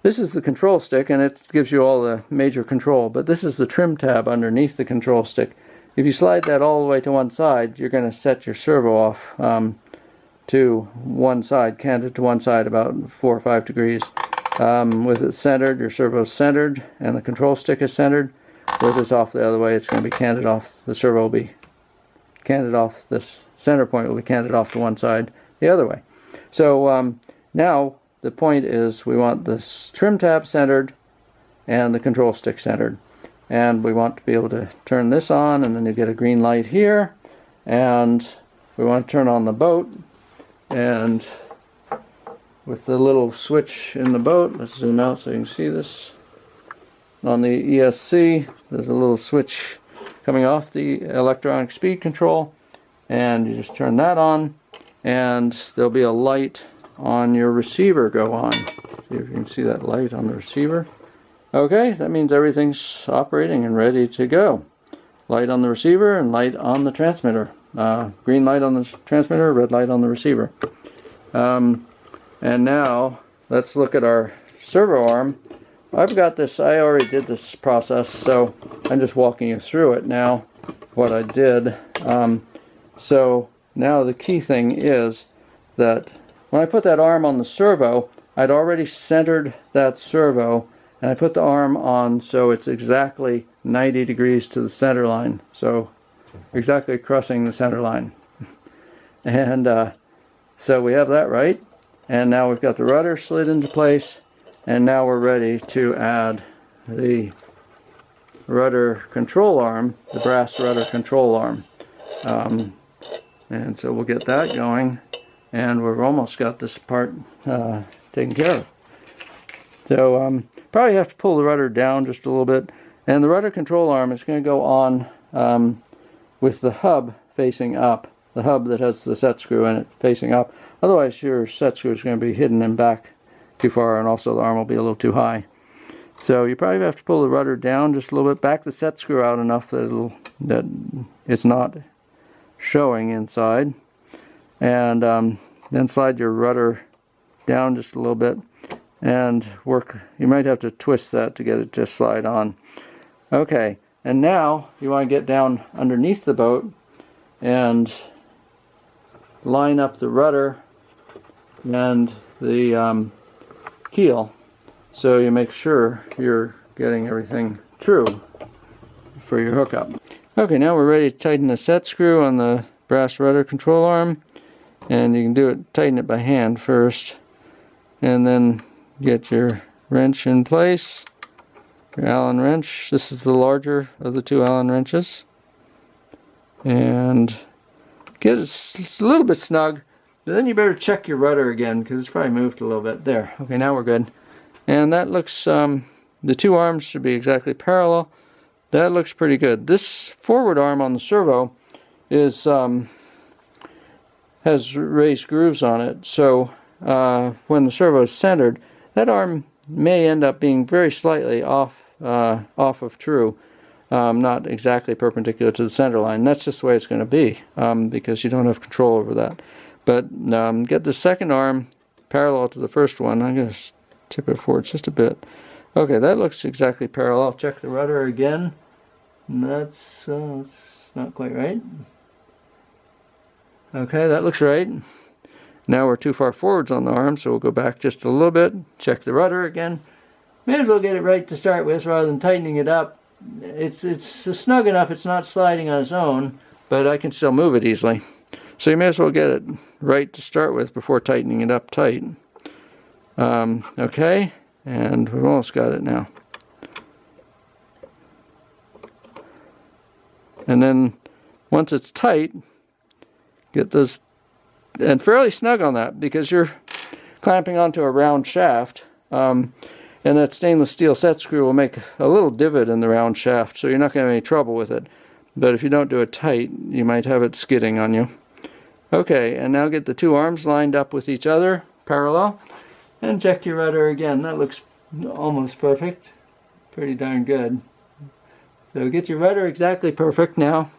This is the control stick, and it gives you all the major control, but this is the trim tab underneath the control stick. If you slide that all the way to one side, you're going to set your servo off to one side, canted to one side about 4 or 5 degrees. With it centered, your servo is centered, and the control stick is centered. With this off the other way, it's going to be canted off. The servo will be canted off. This center point will be canted off to one side the other way. So now the point is we want this trim tab centered and the control stick centered. And we want to be able to turn this on, and then you get a green light here. And we want to turn on the boat. And with the little switch in the boat, let's zoom out so you can see this. On the ESC, there's a little switch coming off the electronic speed control, and you just turn that on, and there'll be a light on your receiver go on. See if you can see that light on the receiver. Okay, that means everything's operating and ready to go. Light on the receiver and light on the transmitter. Green light on the transmitter, red light on the receiver. And now let's look at our servo arm. I've got this, I already did this process, so I'm just walking you through it now, what I did. So now the key thing is that when I put that arm on the servo, I'd already centered that servo, and I put the arm on so it's exactly 90 degrees to the center line, so exactly crossing the center line. And so we have that right, and now we've got the rudder slid into place, and now we're ready to add the rudder control arm, the brass rudder control arm. And so we'll get that going, and we've almost got this part taken care of. So probably have to pull the rudder down just a little bit, and the rudder control arm is going to go on with the hub facing up, the hub that has the set screw in it facing up. Otherwise your set screw is going to be hidden in back too far, and also the arm will be a little too high. So you probably have to pull the rudder down just a little bit, back the set screw out enough that it's not showing inside, and then slide your rudder down just a little bit and work. You might have to twist that to get it to slide on. Okay, and now you want to get down underneath the boat and line up the rudder and the keel, so you make sure you're getting everything true for your hookup. Okay, now we're ready to tighten the set screw on the brass rudder control arm, and you can tighten it by hand first, and then get your wrench in place, your Allen wrench. This is the larger of the two Allen wrenches, and get it a little bit snug. But then you better check your rudder again, because it's probably moved a little bit. There. Okay, now we're good. And that looks, the two arms should be exactly parallel. That looks pretty good. This forward arm on the servo is has raised grooves on it, so when the servo is centered, that arm may end up being very slightly off of true, not exactly perpendicular to the center line. That's just the way it's going to be, because you don't have control over that. But get the second arm parallel to the first one. I'm going to tip it forward just a bit. Okay, that looks exactly parallel. Check the rudder again. That's not quite right. Okay, that looks right. Now we're too far forwards on the arm, so we'll go back just a little bit. Check the rudder again. May as well get it right to start with rather than tightening it up. It's snug enough it's not sliding on its own, but I can still move it easily. So you may as well get it right to start with before tightening it up tight. Okay, and we've almost got it now. And then once it's tight, get those, and fairly snug on that, because you're clamping onto a round shaft, and that stainless steel set screw will make a little divot in the round shaft, so you're not going to have any trouble with it. But if you don't do it tight, you might have it skidding on you. Okay, and now get the two arms lined up with each other, parallel, and check your rudder again. That looks almost perfect. Pretty darn good. So get your rudder exactly perfect now,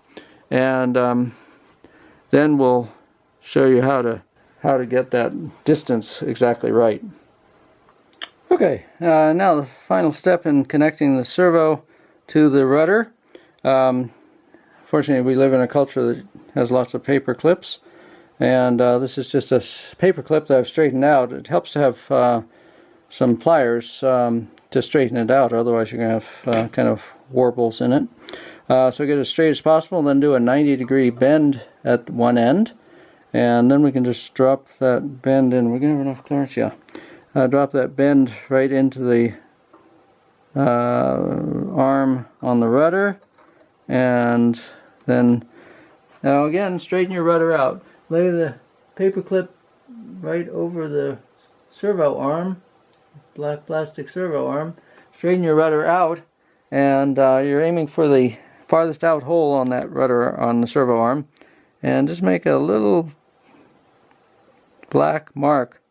and then we'll show you how to get that distance exactly right. Okay, now the final step in connecting the servo to the rudder. Fortunately, we live in a culture that has lots of paper clips, and this is just a paper clip that I've straightened out. It helps to have some pliers to straighten it out, otherwise you're going to have kind of warbles in it. So get it as straight as possible, and then do a 90-degree bend at one end, and then we can just drop that bend in. We're going to have enough clearance, yeah. Drop that bend right into the arm on the rudder, and then now again straighten your rudder out. Lay the paper clip right over the servo arm, black plastic servo arm. Straighten your rudder out, and you're aiming for the farthest out hole on that rudder on the servo arm, and just make a little black mark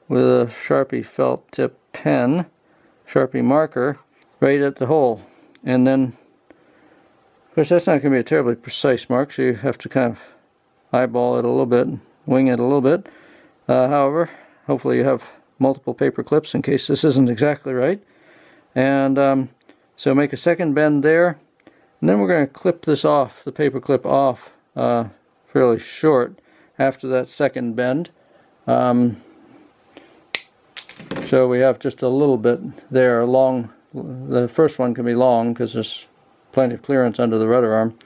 with a Sharpie felt tip pen, Sharpie marker, right at the hole. And then, of course, that's not going to be a terribly precise mark, so you have to kind of eyeball it a little bit, wing it a little bit. However, hopefully you have multiple paper clips in case this isn't exactly right. And so make a second bend there, and then we're going to clip this off, the paper clip off, fairly short after that second bend. So we have just a little bit there, long. The first one can be long because there's plenty of clearance under the rudder arm,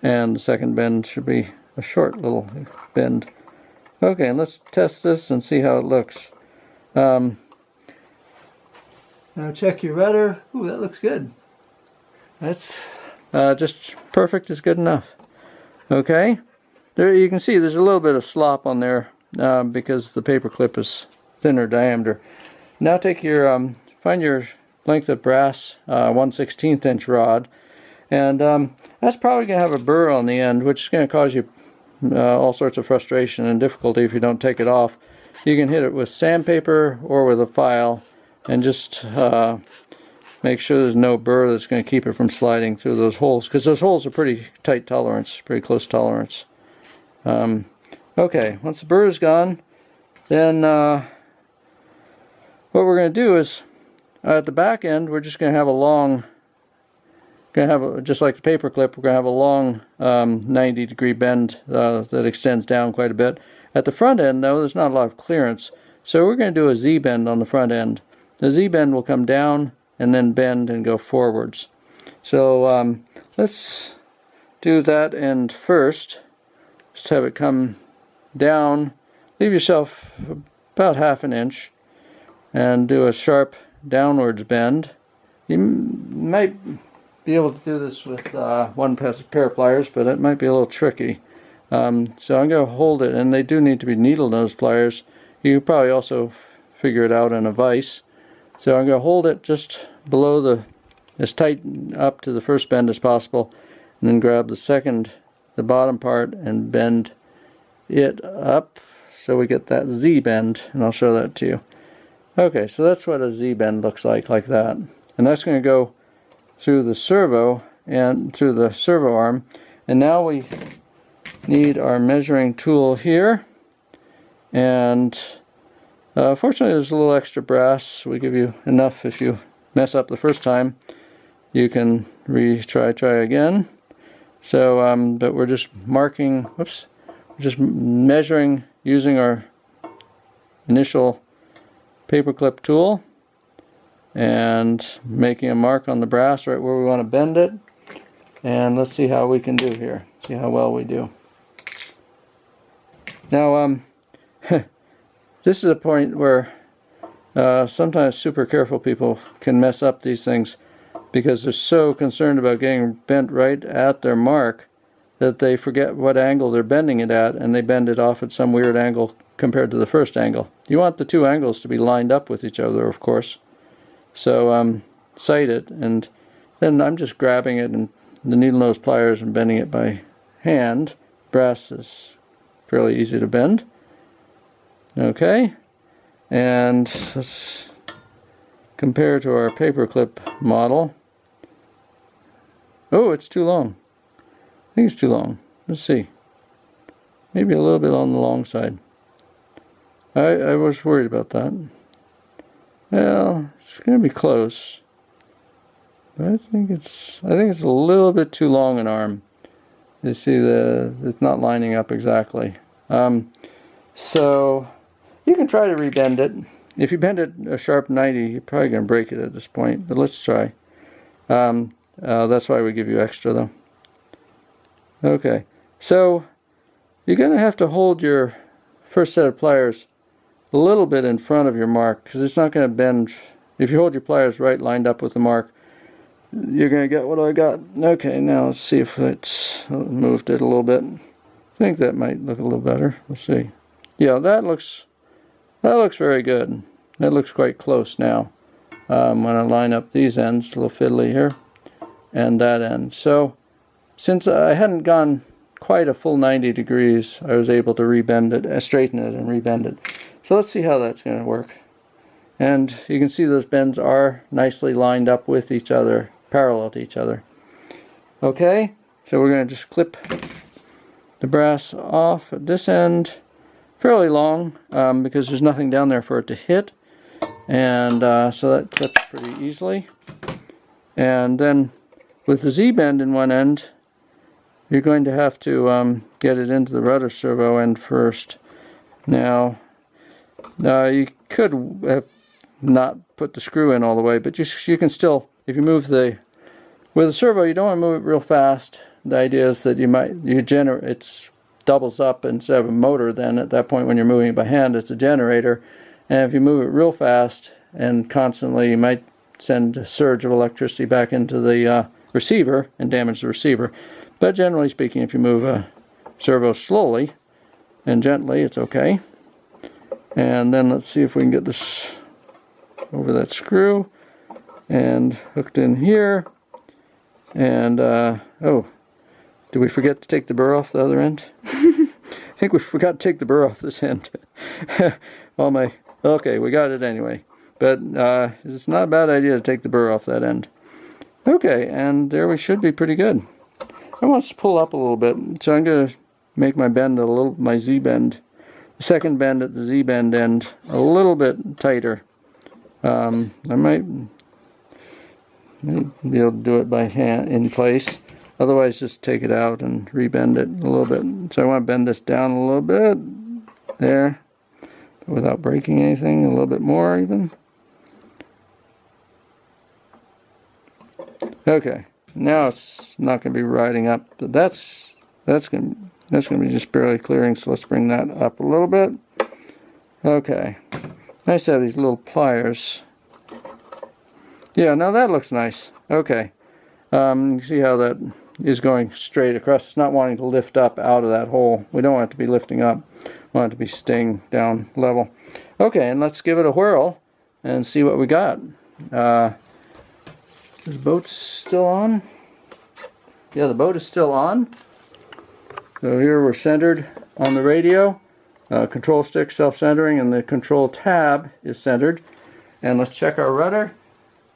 and the second bend should be a short little bend. Okay, and let's test this and see how it looks. Now check your rudder. Ooh, that looks good. That's just perfect is good enough. Okay, there you can see there's a little bit of slop on there because the paper clip is thinner diameter. Now take your find your length of brass 1/16 inch rod, and that's probably going to have a burr on the end, which is going to cause you all sorts of frustration and difficulty if you don't take it off. You can hit it with sandpaper or with a file, and just make sure there's no burr that's going to keep it from sliding through those holes, because those holes are pretty tight tolerance, pretty close tolerance. Okay, once the burr is gone, then what we're going to do is at the back end we're just going to have a long, just like the paper clip, we're going to have a long 90-degree bend that extends down quite a bit. At the front end, though, there's not a lot of clearance, so we're going to do a Z-bend on the front end. The Z-bend will come down and then bend and go forwards. So let's do that end first. Just have it come down. Leave yourself about ½ an inch and do a sharp downwards bend. You might be able to do this with one pair of pliers, but it might be a little tricky. So I'm going to hold it, and they do need to be needle nose pliers. You could probably also figure it out in a vise. So I'm going to hold it just below as tight up to the first bend as possible, and then grab the bottom part, and bend it up so we get that Z bend, and I'll show that to you. Okay, so that's what a Z bend looks like that. And that's going to go through the servo and through the servo arm. And now we need our measuring tool here, and fortunately there's a little extra brass. We give you enough if you mess up the first time. You can try again. So but we're just marking, just measuring using our initial paperclip tool and making a mark on the brass right where we want to bend it. And let's see how we can do here, see how well we do. Now this is a point where sometimes super careful people can mess up these things because they're so concerned about getting bent right at their mark that they forget what angle they're bending it at, and they bend it off at some weird angle compared to the first angle. You want the two angles to be lined up with each other, of course. So sight it, and then I'm just grabbing it and the needle nose pliers and bending it by hand. Brass is fairly easy to bend. Okay, and let's compare to our paperclip model. Oh, it's too long. I think it's too long. Let's see. Maybe a little bit on the long side. I was worried about that. Well, it's going to be close. But I think it's a little bit too long an arm. You see it's not lining up exactly. So you can try to rebend it. If you bend it a sharp 90, you're probably going to break it at this point. But let's try. That's why we give you extra, though. Okay, so you're going to have to hold your first set of pliers a little bit in front of your mark, because it's not going to bend. If you hold your pliers right lined up with the mark, you're going to get what I got. Okay, now let's see if it's moved it a little bit. I think that might look a little better. Let's see. Yeah, that looks very good. That looks quite close now. I'm going to line up these ends, a little fiddly here, and that end. So since I hadn't gone quite a full 90 degrees, I was able to rebend it, straighten it and rebend it. So let's see how that's going to work. And you can see those bends are nicely lined up with each other, parallel to each other. Okay, so we're going to just clip the brass off at this end, fairly long, because there's nothing down there for it to hit. And so that clips pretty easily. And then with the Z-bend in one end, you're going to have to get it into the rudder servo end first. Now, you could have not put the screw in all the way, but you can still, if you move with a servo, you don't want to move it real fast. The idea is that it doubles up instead of a motor. Then at that point when you're moving it by hand, it's a generator. And if you move it real fast and constantly, you might send a surge of electricity back into the receiver and damage the receiver. But generally speaking, if you move a servo slowly and gently, it's okay. And then let's see if we can get this over that screw and hooked in here. And oh, did we forget to take the burr off the other end? I think we forgot to take the burr off this end. Okay, we got it anyway. But it's not a bad idea to take the burr off that end. Okay, and there we should be pretty good. I want to pull up a little bit, so I'm going to make my bend my Z-bend, the second bend at the Z-bend end, a little bit tighter. I might be able to do it by hand in place. Otherwise, just take it out and rebend it a little bit. So I want to bend this down a little bit, there, without breaking anything, a little bit more even. Okay, now it's not going to be riding up, but that's going to be just barely clearing. So let's bring that up a little bit. Okay, nice to have these little pliers. Yeah, now that looks nice. Okay, you see how that is going straight across. It's not wanting to lift up out of that hole. We don't want it to be lifting up. We want it to be staying down level. Okay, and let's give it a whirl and see what we got. Is the boat still on? Yeah, the boat is still on. So here we're centered on the radio. Control stick self-centering, and the control tab is centered. And let's check our rudder.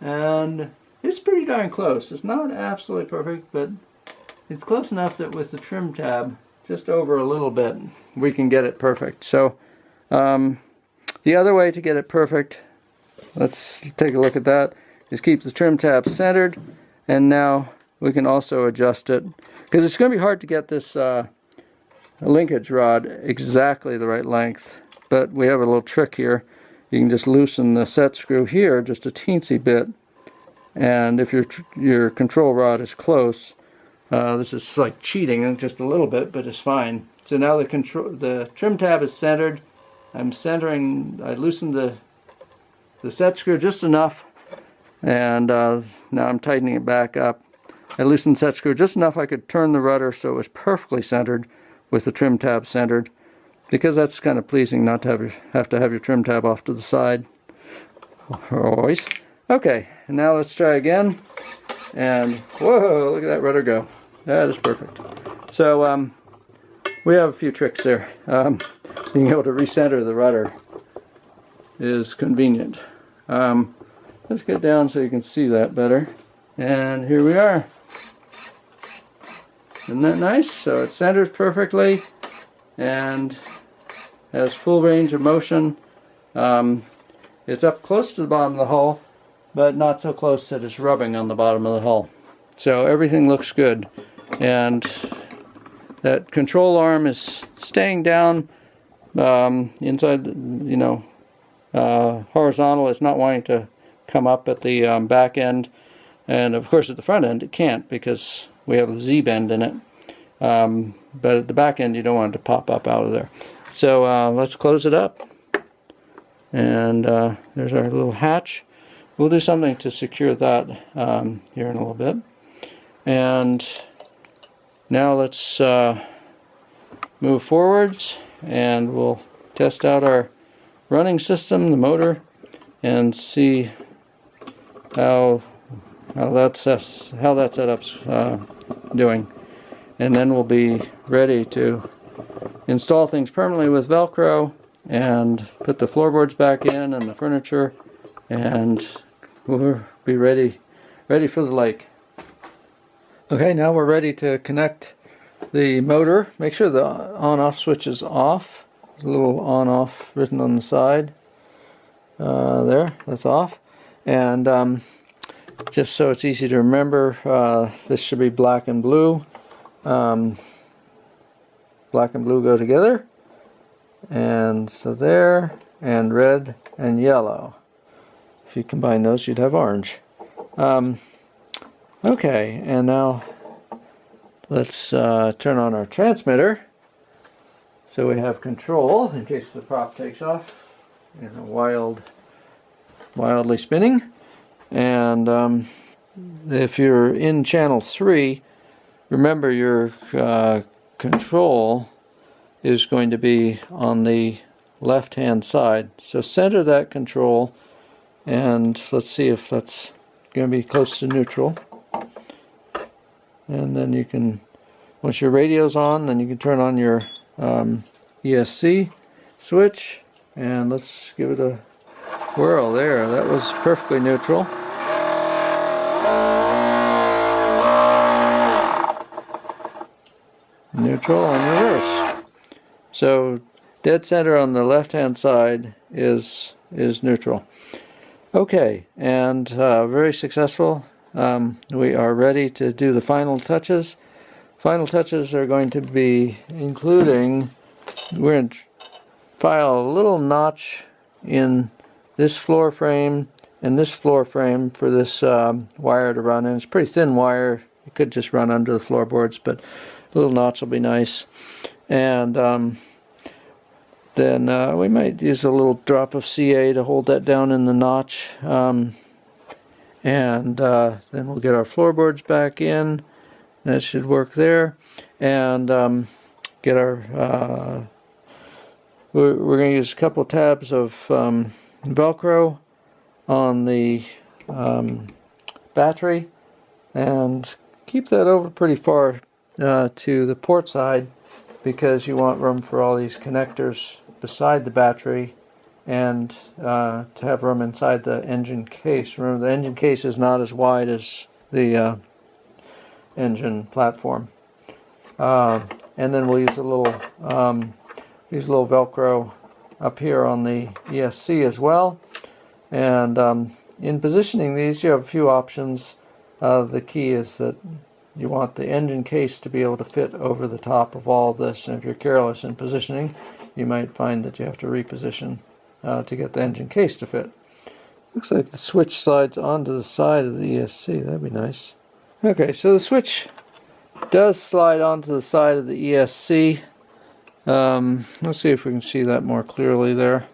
And it's pretty darn close. It's not absolutely perfect, but it's close enough that with the trim tab just over a little bit, we can get it perfect. So the other way to get it perfect, let's take a look at that, is keep the trim tab centered, and now we can also adjust it, because it's going to be hard to get this linkage rod exactly the right length, but we have a little trick here. You can just loosen the set screw here just a teensy bit, and if your control rod is close, this is like cheating just a little bit, but it's fine. So now the trim tab is centered. I'm centering. I loosened the set screw just enough, and now I'm tightening it back up. I loosened the set screw just enough I could turn the rudder so it was perfectly centered with the trim tab centered, because that's kind of pleasing not to have your trim tab off to the side always. Okay, and now let's try again. And whoa, look at that rudder go. That is perfect. So we have a few tricks there. Being able to recenter the rudder is convenient. Let's get down so you can see that better. And here we are. Isn't that nice? So it centers perfectly and has full range of motion. It's up close to the bottom of the hull, but not so close that it's rubbing on the bottom of the hull. So everything looks good. And that control arm is staying down inside, horizontal. It's not wanting to come up at the back end. And of course at the front end it can't, because we have a Z-bend in it. But at the back end you don't want it to pop up out of there. So let's close it up. And there's our little hatch. We'll do something to secure that here in a little bit. And now let's move forwards, and we'll test out our running system, the motor, and see how that setup's doing. And then we'll be ready to install things permanently with Velcro and put the floorboards back in and the furniture and we'll be ready for the lake. Okay, now we're ready to connect the motor. Make sure the on-off switch is off. There's a little on-off written on the side. There, that's off. And just so it's easy to remember, this should be black and blue. Black and blue go together. And so there, and red and yellow. If you combine those, you'd have orange. Okay, and now let's turn on our transmitter so we have control in case the prop takes off, you know, wildly spinning. And if you're in channel 3, remember your control is going to be on the left hand side. So center that control, and let's see if that's going to be close to neutral. And then you can, once your radio's on, then you can turn on your ESC switch, and let's give it a whirl. There, that was perfectly neutral. Neutral and reverse. So dead center on the left hand side is neutral. Okay, and very successful. We are ready to do the final touches. Final touches are going to be including, we're going to file a little notch in this floor frame and this floor frame for this wire to run in. It's a pretty thin wire. It could just run under the floorboards, but a little notch will be nice. And then we might use a little drop of CA to hold that down in the notch. And then we'll get our floorboards back in. That should work there. And get our, we're going to use a couple tabs of Velcro on the battery, and keep that over pretty far to the port side, because you want room for all these connectors beside the battery, and to have room inside the engine case. Remember, the engine case is not as wide as the engine platform. And then we'll use a little Velcro up here on the ESC as well. And in positioning these, you have a few options. The key is that you want the engine case to be able to fit over the top of all of this, and if you're careless in positioning, you might find that you have to reposition to get the engine case to fit. Looks like the switch slides onto the side of the ESC. That'd be nice. Okay, so the switch does slide onto the side of the ESC. Let's see if we can see that more clearly there.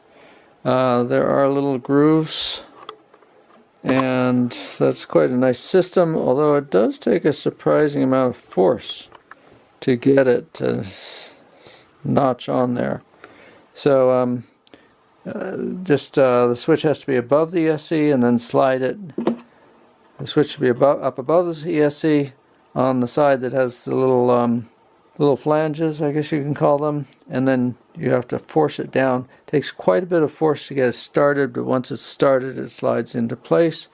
There are little grooves, and that's quite a nice system, although it does take a surprising amount of force to get it to notch on there. So the switch has to be above the ESC, and then slide it. The switch should be up above the ESC on the side that has the little flanges, I guess you can call them, and then you have to force it down. It takes quite a bit of force to get it started, but once it's started, it slides into place.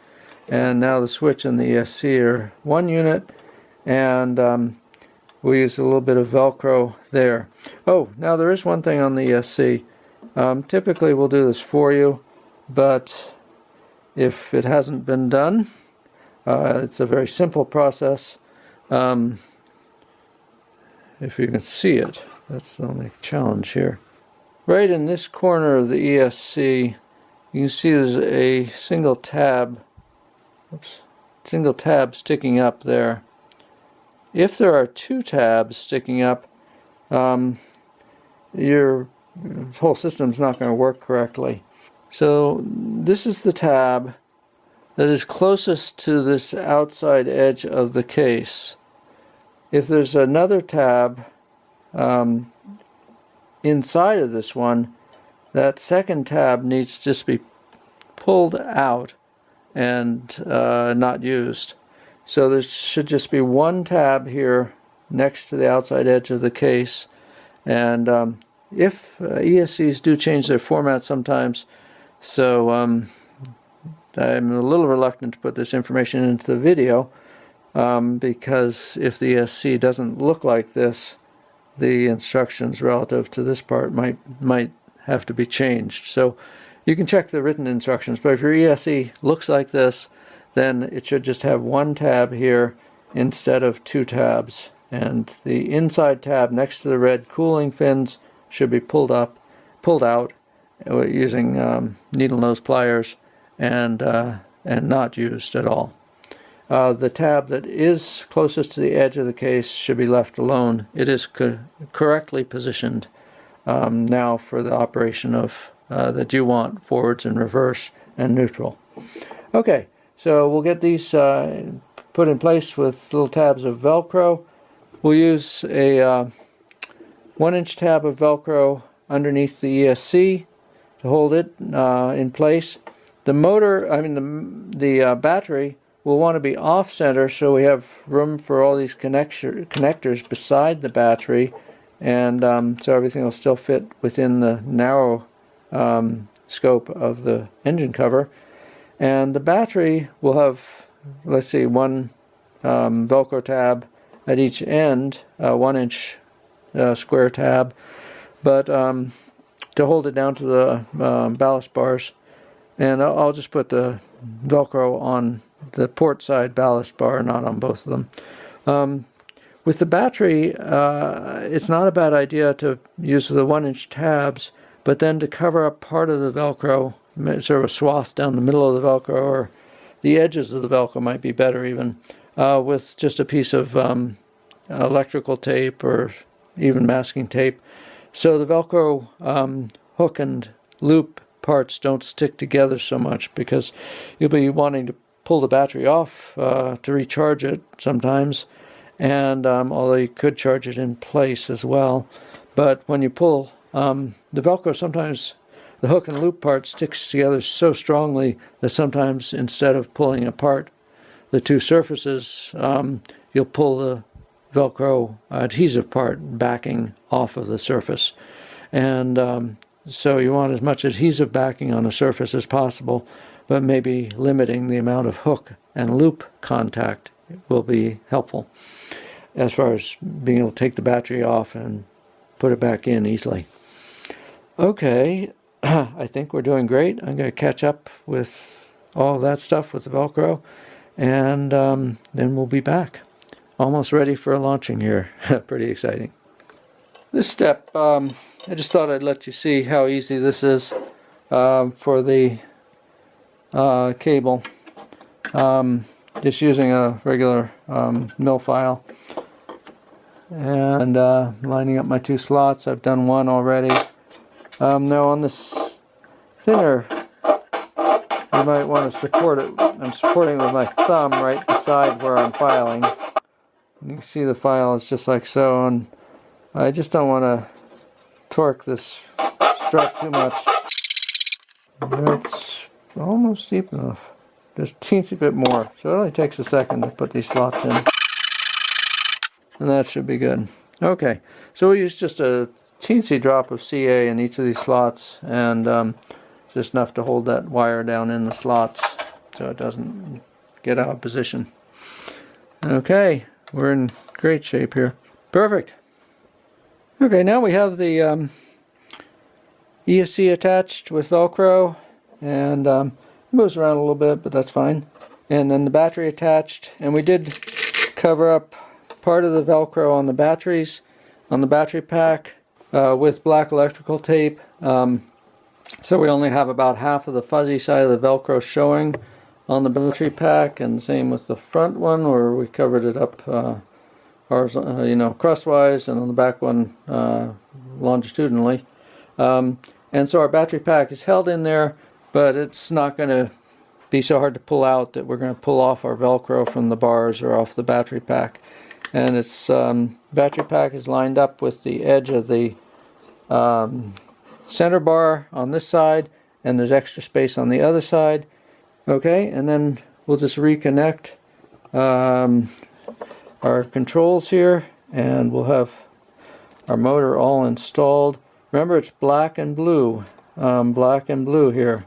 And now the switch and the ESC are one unit, and we use a little bit of Velcro there. Oh, now there is one thing on the ESC. Typically we'll do this for you, but if it hasn't been done, it's a very simple process. If you can see it, that's the only challenge here. Right in this corner of the ESC, you can see there's a single tab sticking up there. If there are two tabs sticking up, your whole system's not going to work correctly. So this is the tab that is closest to this outside edge of the case. If there's another tab inside of this one, that second tab needs to just be pulled out and not used. So there should just be one tab here next to the outside edge of the case. And if ESCs do change their format sometimes, so I'm a little reluctant to put this information into the video because if the ESC doesn't look like this, the instructions relative to this part might have to be changed. So you can check the written instructions, but if your ESC looks like this, then it should just have one tab here instead of two tabs. And the inside tab next to the red cooling fins should be pulled out using needle nose pliers and not used at all. The tab that is closest to the edge of the case should be left alone. It is correctly positioned now for the operation of that you want, forwards and reverse and neutral. Okay, so we'll get these put in place with little tabs of Velcro. We'll use a 1-inch tab of Velcro underneath the ESC to hold it in place. The motor, the battery will want to be off center, so we have room for all these connectors beside the battery, and so everything will still fit within the narrow scope of the engine cover. And the battery will have, let's see, one Velcro tab at each end, 1-inch square tab, but to hold it down to the ballast bars. And I'll just put the Velcro on the port side ballast bar, not on both of them. With the battery, it's not a bad idea to use the 1-inch tabs, but then to cover up part of the Velcro, sort of a swath down the middle of the Velcro, or the edges of the Velcro might be better even, with just a piece of electrical tape or even masking tape, so the Velcro hook and loop parts don't stick together so much, because you'll be wanting to pull the battery off to recharge it sometimes, and although you could charge it in place as well, but when you pull the Velcro, sometimes the hook and loop part sticks together so strongly that sometimes instead of pulling apart the two surfaces, you'll pull the Velcro adhesive part backing off of the surface. And so you want as much adhesive backing on a surface as possible, but maybe limiting the amount of hook and loop contact will be helpful as far as being able to take the battery off and put it back in easily. Okay, I think we're doing great. I'm going to catch up with all of that stuff with the Velcro, and then we'll be back. Almost ready for launching here. Pretty exciting. This step, I just thought I'd let you see how easy this is for the cable. Just using a regular mill file and lining up my two slots. I've done one already. Now on this thinner, you might want to support it. I'm supporting with my thumb right beside where I'm filing. You can see the file is just like so, and I just don't want to torque this strut too much. It's almost deep enough. Just a teensy bit more. So it only takes a second to put these slots in. And that should be good. Okay, so we'll use just a teensy drop of CA in each of these slots, and just enough to hold that wire down in the slots so it doesn't get out of position. Okay, we're in great shape here. Perfect. Okay, now we have the ESC attached with Velcro, and it moves around a little bit, but that's fine. And then the battery attached, and we did cover up part of the Velcro on the batteries, on the battery pack, with black electrical tape. So we only have about half of the fuzzy side of the Velcro showing on the battery pack, and same with the front one where we covered it up crosswise, and on the back one longitudinally. And so our battery pack is held in there, but it's not going to be so hard to pull out that we're going to pull off our Velcro from the bars or off the battery pack. And its battery pack is lined up with the edge of the center bar on this side, and there's extra space on the other side. Okay, and then we'll just reconnect our controls here, and we'll have our motor all installed. Remember, it's black and blue. Black and blue here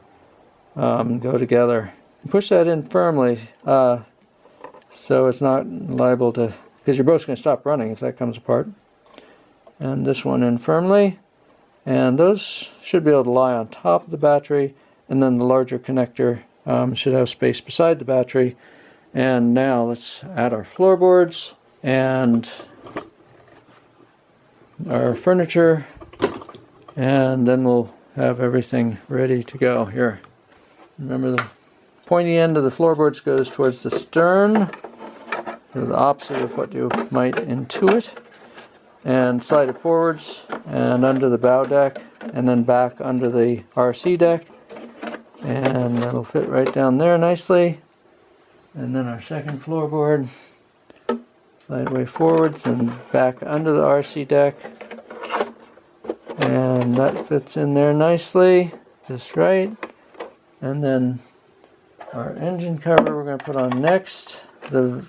go together. push that in firmly so it's not liable to, because your boat's going to stop running if that comes apart. And this one in firmly, and those should be able to lie on top of the battery, and then the larger connector should have space beside the battery. And now let's add our floorboards and our furniture, and then we'll have everything ready to go. Here, remember the pointy end of the floorboards goes towards the stern, so the opposite of what you might intuit, and slide it forwards and under the bow deck, and then back under the RC deck, and that'll fit right down there nicely. And then our second floorboard, slide way forwards and back under the RC deck, and that fits in there nicely, just right. And then our engine cover we're going to put on next. The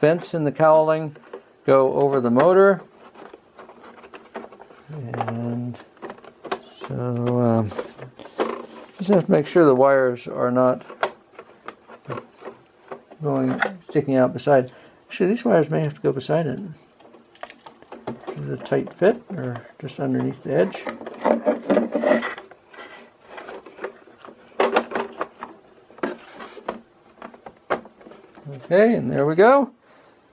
vents in the cowling go over the motor, and so just have to make sure the wires are not sticking out beside. Actually, these wires may have to go beside it. Is it a tight fit or just underneath the edge? Okay, and there we go.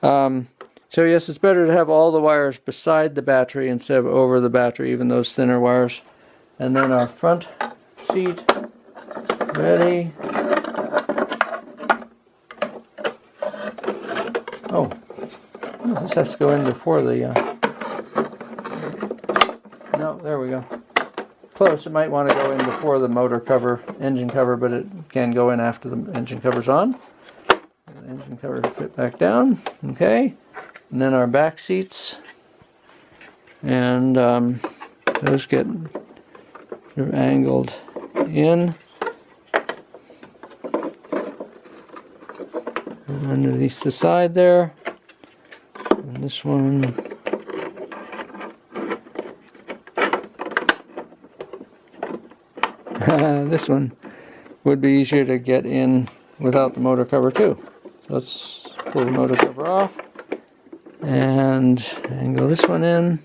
So yes, it's better to have all the wires beside the battery instead of over the battery, even those thinner wires. And then our front seat ready. Oh, this has to go in before the... No, there we go. Close. It might want to go in before the motor cover, engine cover, but it can go in after the engine cover's on. The engine cover fit back down. Okay. And then our back seats. And those get angled in. And underneath the side there. And this one. This one would be easier to get in without the motor cover too. So let's pull the motor cover off and angle this one in.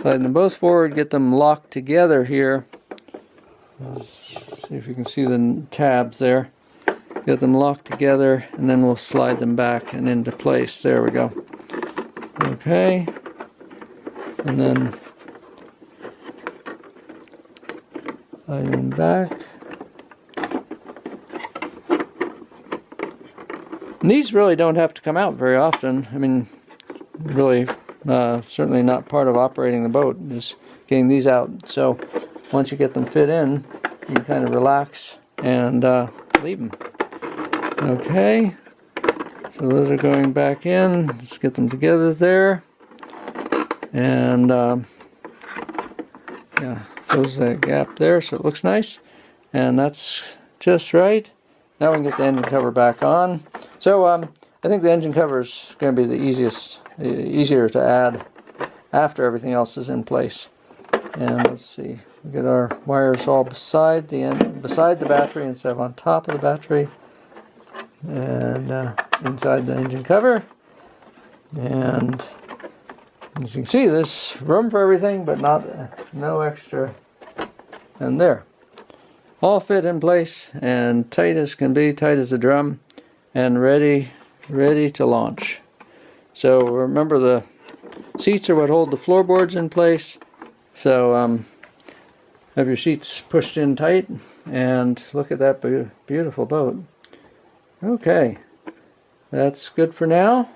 Slide them both forward, get them locked together here. Let's see if you can see the tabs there. Get them locked together, and then we'll slide them back and into place. There we go. Okay. And then slide them back. And these really don't have to come out very often. I mean, really, certainly not part of operating the boat, is getting these out. So once you get them fit in, you can kind of relax and leave them. Okay, so those are going back in. Let's get them together there. And yeah, close that gap there so it looks nice. And that's just right. Now we can get the engine cover back on. So I think the engine cover is going to be the easier to add after everything else is in place. And let's see, we get our wires all beside the battery instead of on top of the battery, and inside the engine cover. And as you can see, there's room for everything, but no extra. And there, all fit in place and tight as can be, tight as a drum, and ready to launch. So remember, the seats are what hold the floorboards in place. So have your seats pushed in tight, and look at that beautiful boat. Okay, that's good for now,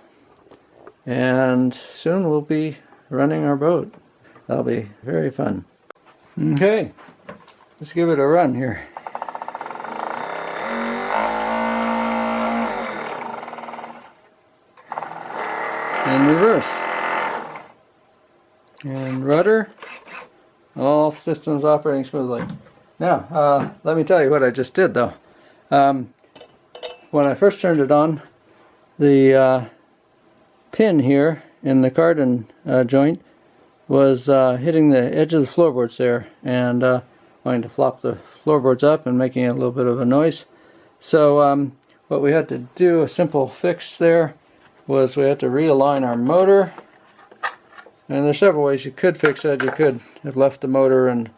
and soon we'll be running our boat. That'll be very fun. Okay, let's give it a run here. And reverse. And rudder. All systems operating smoothly. Now, let me tell you what I just did though. When I first turned it on, the pin here in the cardan joint was hitting the edge of the floorboards there and wanting to flop the floorboards up and making a little bit of a noise. So what we had to do, a simple fix there, was we had to realign our motor. And there's several ways you could fix it. You could have left the motor and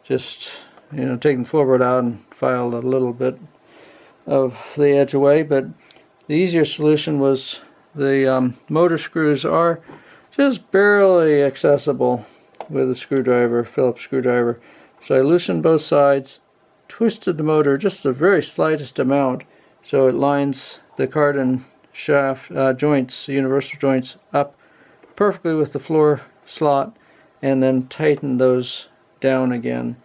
just, taken the floorboard out and filed a little bit of the edge away, but the easier solution was the motor screws are just barely accessible with a screwdriver, Phillips screwdriver. So I loosened both sides, twisted the motor just the very slightest amount so it lines the cardan shaft joints, universal joints, up perfectly with the floor slot, and then tighten those down again.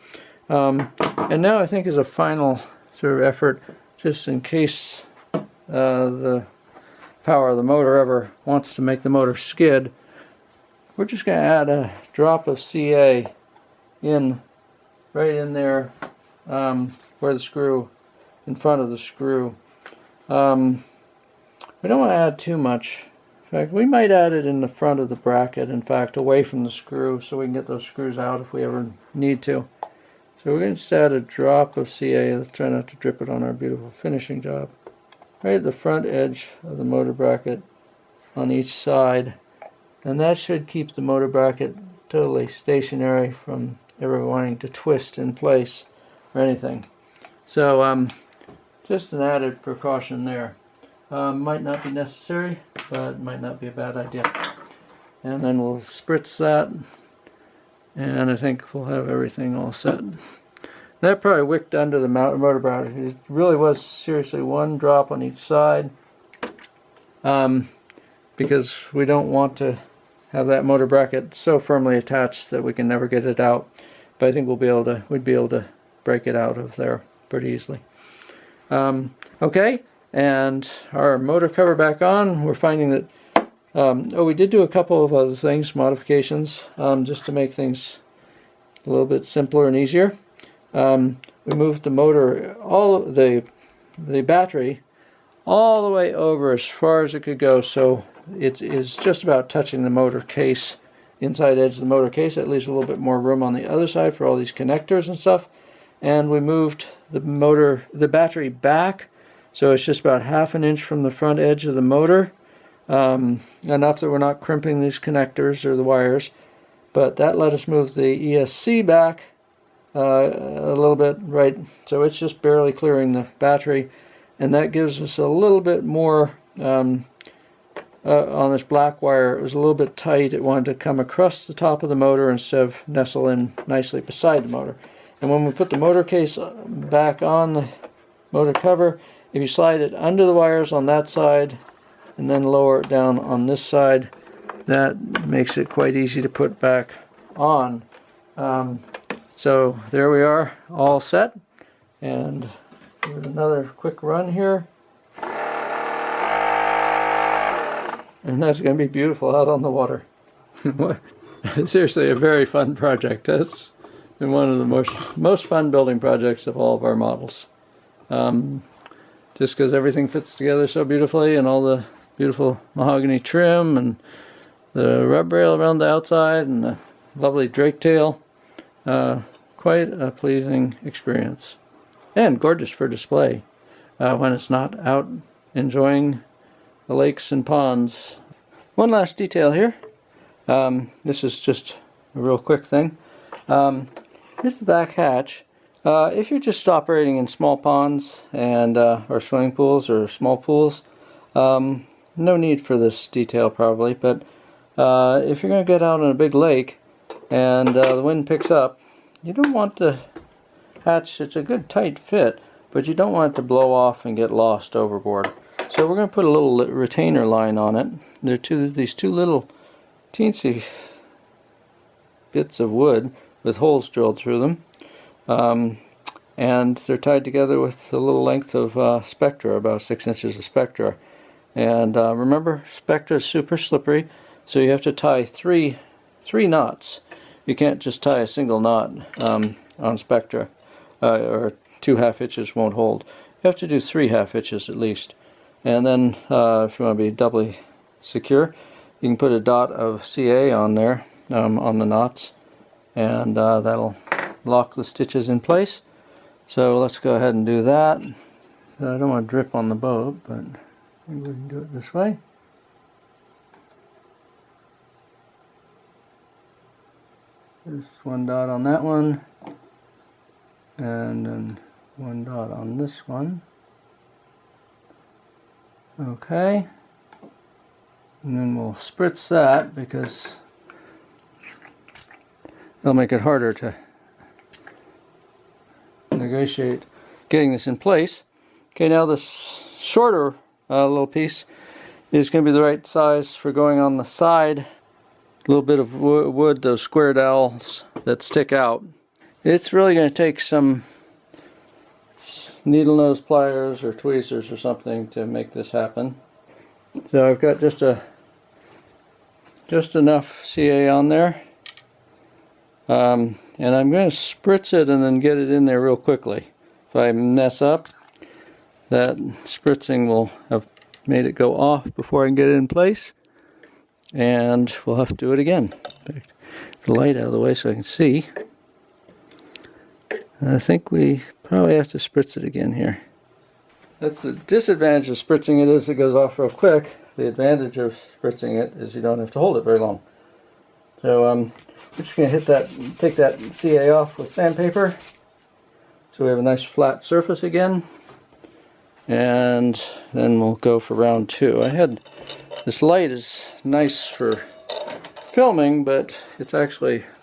And now I think as a final sort of effort, just in case the power of the motor ever wants to make the motor skid, we're just going to add a drop of CA right in there where the screw, in front of the screw. We don't want to add too much. In fact, we might add it in the front of the bracket, in fact, away from the screw, so we can get those screws out if we ever need to. So we're going to just add a drop of CA. Let's try not to drip it on our beautiful finishing job. Right at the front edge of the motor bracket on each side. And that should keep the motor bracket totally stationary from ever wanting to twist in place or anything. So just an added precaution there. Might not be necessary, but might not be a bad idea. And then we'll spritz that, and I think we'll have everything all set. That probably wicked under the motor bracket. It really was seriously one drop on each side, because we don't want to have that motor bracket so firmly attached that we can never get it out. But I think we'd be able to break it out of there pretty easily. Okay. And our motor cover back on. We're finding that we did do a couple of other things, modifications, just to make things a little bit simpler and easier. We moved the motor, the battery, all the way over as far as it could go, so it is just about touching the motor case, inside edge of the motor case. That leaves a little bit more room on the other side for all these connectors and stuff. And we moved the battery back. So it's just about ½ an inch from the front edge of the motor, enough that we're not crimping these connectors or the wires. But that let us move the ESC back a little bit, right? So it's just barely clearing the battery, and that gives us a little bit more on this black wire. It was a little bit tight. It wanted to come across the top of the motor instead of nestle in nicely beside the motor. And when we put the motor case back on the motor cover, if you slide it under the wires on that side and then lower it down on this side, that makes it quite easy to put back on. So there we are, all set. And give it another quick run here. And that's going to be beautiful out on the water. Seriously, a very fun project. That's been one of the most fun building projects of all of our models. Just because everything fits together so beautifully, and all the beautiful mahogany trim and the rub rail around the outside and the lovely drake tail. Quite a pleasing experience, and gorgeous for display when it's not out enjoying the lakes and ponds. One last detail here. This is just a real quick thing. Here's the back hatch. If you're just operating in small ponds and or swimming pools or small pools, no need for this detail probably, but if you're going to get out on a big lake and the wind picks up, you don't want the hatch, it's a good tight fit, but you don't want it to blow off and get lost overboard. So we're going to put a little retainer line on it. There are these two little teensy bits of wood with holes drilled through them. And they're tied together with a little length of spectra, about 6 inches of spectra. And remember, spectra is super slippery, so you have to tie three knots. You can't just tie a single knot on spectra, or 2 half hitches won't hold. You have to do 3 half hitches at least. And then if you want to be doubly secure, you can put a dot of CA on there on the knots, and that'll lock the stitches in place. So let's go ahead and do that. I don't want to drip on the boat, but maybe we can do it this way. Just one dot on that one, and then one dot on this one. Okay, and then we'll spritz that because that'll make it harder to negotiate getting this in place. Okay, now this shorter little piece is going to be the right size for going on the side. A little bit of wood, those square dowels that stick out. It's really going to take some needle nose pliers or tweezers or something to make this happen. So I've got just enough CA on there, and I'm going to spritz it and then get it in there real quickly. If I mess up, that spritzing will have made it go off before I can get it in place, and we'll have to do it again. Get the light out of the way so I can see. I think we probably have to spritz it again here. That's the disadvantage of spritzing it, is it goes off real quick. The advantage of spritzing it is you don't have to hold it very long. So I'm just going to take that CA off with sandpaper so we have a nice flat surface again. And then we'll go for round 2. This light is nice for filming, but it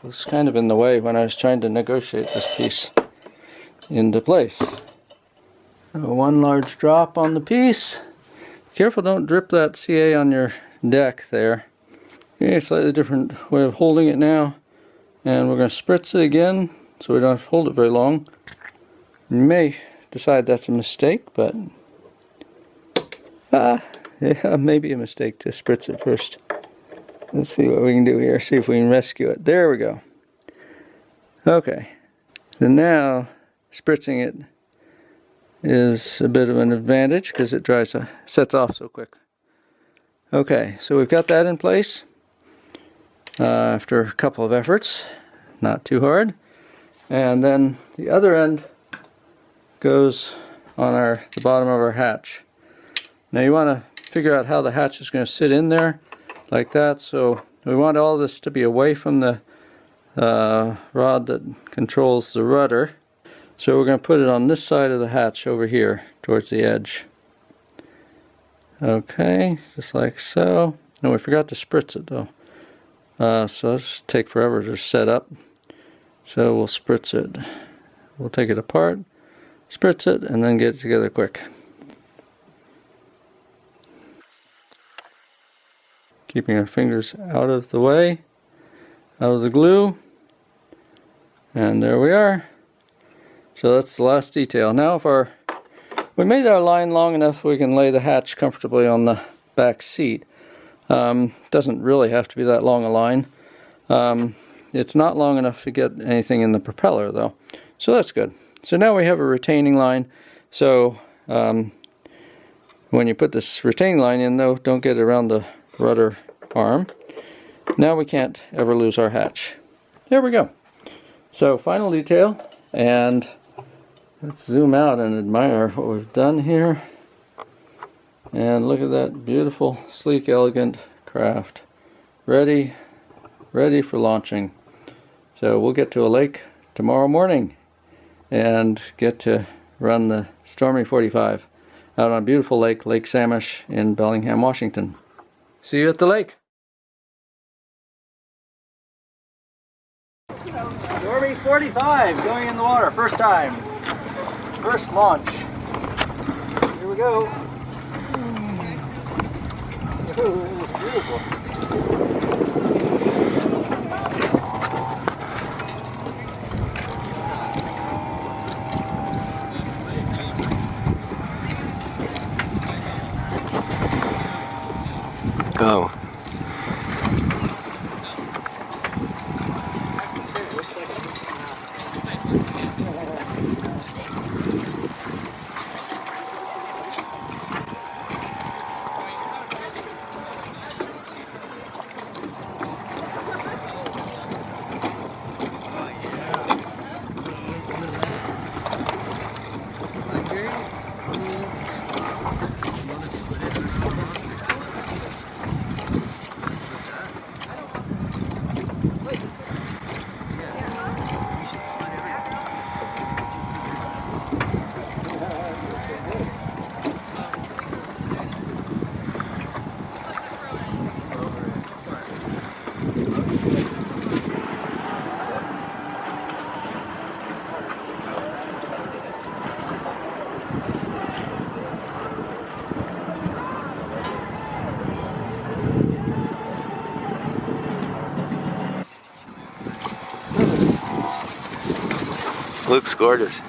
was kind of in the way when I was trying to negotiate this piece into place. One large drop on the piece. Careful, don't drip that CA on your deck there. Okay, slightly different way of holding it now. And we're going to spritz it again so we don't have to hold it very long. You may decide that's a mistake, but yeah, maybe a mistake to spritz it first. Let's see what we can do here, see if we can rescue it. There we go. Okay, so now spritzing it is a bit of an advantage because it sets off so quick. Okay, so we've got that in place after a couple of efforts, not too hard. And then the other end goes on the bottom of our hatch. Now you want to figure out how the hatch is going to sit in there like that. So we want all this to be away from the rod that controls the rudder. So we're going to put it on this side of the hatch over here towards the edge. Okay, just like so. No, we forgot to spritz it though. So this take forever to set up. So we'll spritz it. We'll take it apart, spritz it, and then get it together quick. Keeping our fingers out of the way, out of the glue. And there we are. So that's the last detail. Now if we made our line long enough, we can lay the hatch comfortably on the back seat. Doesn't really have to be that long a line. It's not long enough to get anything in the propeller though. So that's good. So now we have a retaining line. So when you put this retaining line in though, don't get it around the rudder arm. Now we can't ever lose our hatch. There we go. So final detail, and let's zoom out and admire what we've done here. And look at that beautiful, sleek, elegant craft. Ready for launching. So we'll get to a lake tomorrow morning and get to run the Stormy 45 out on a beautiful lake, Lake Samish in Bellingham, Washington. See you at the lake. Stormy 45 going in the water, first time. First launch. Here we go. Ooh, it's beautiful. Go. Looks gorgeous.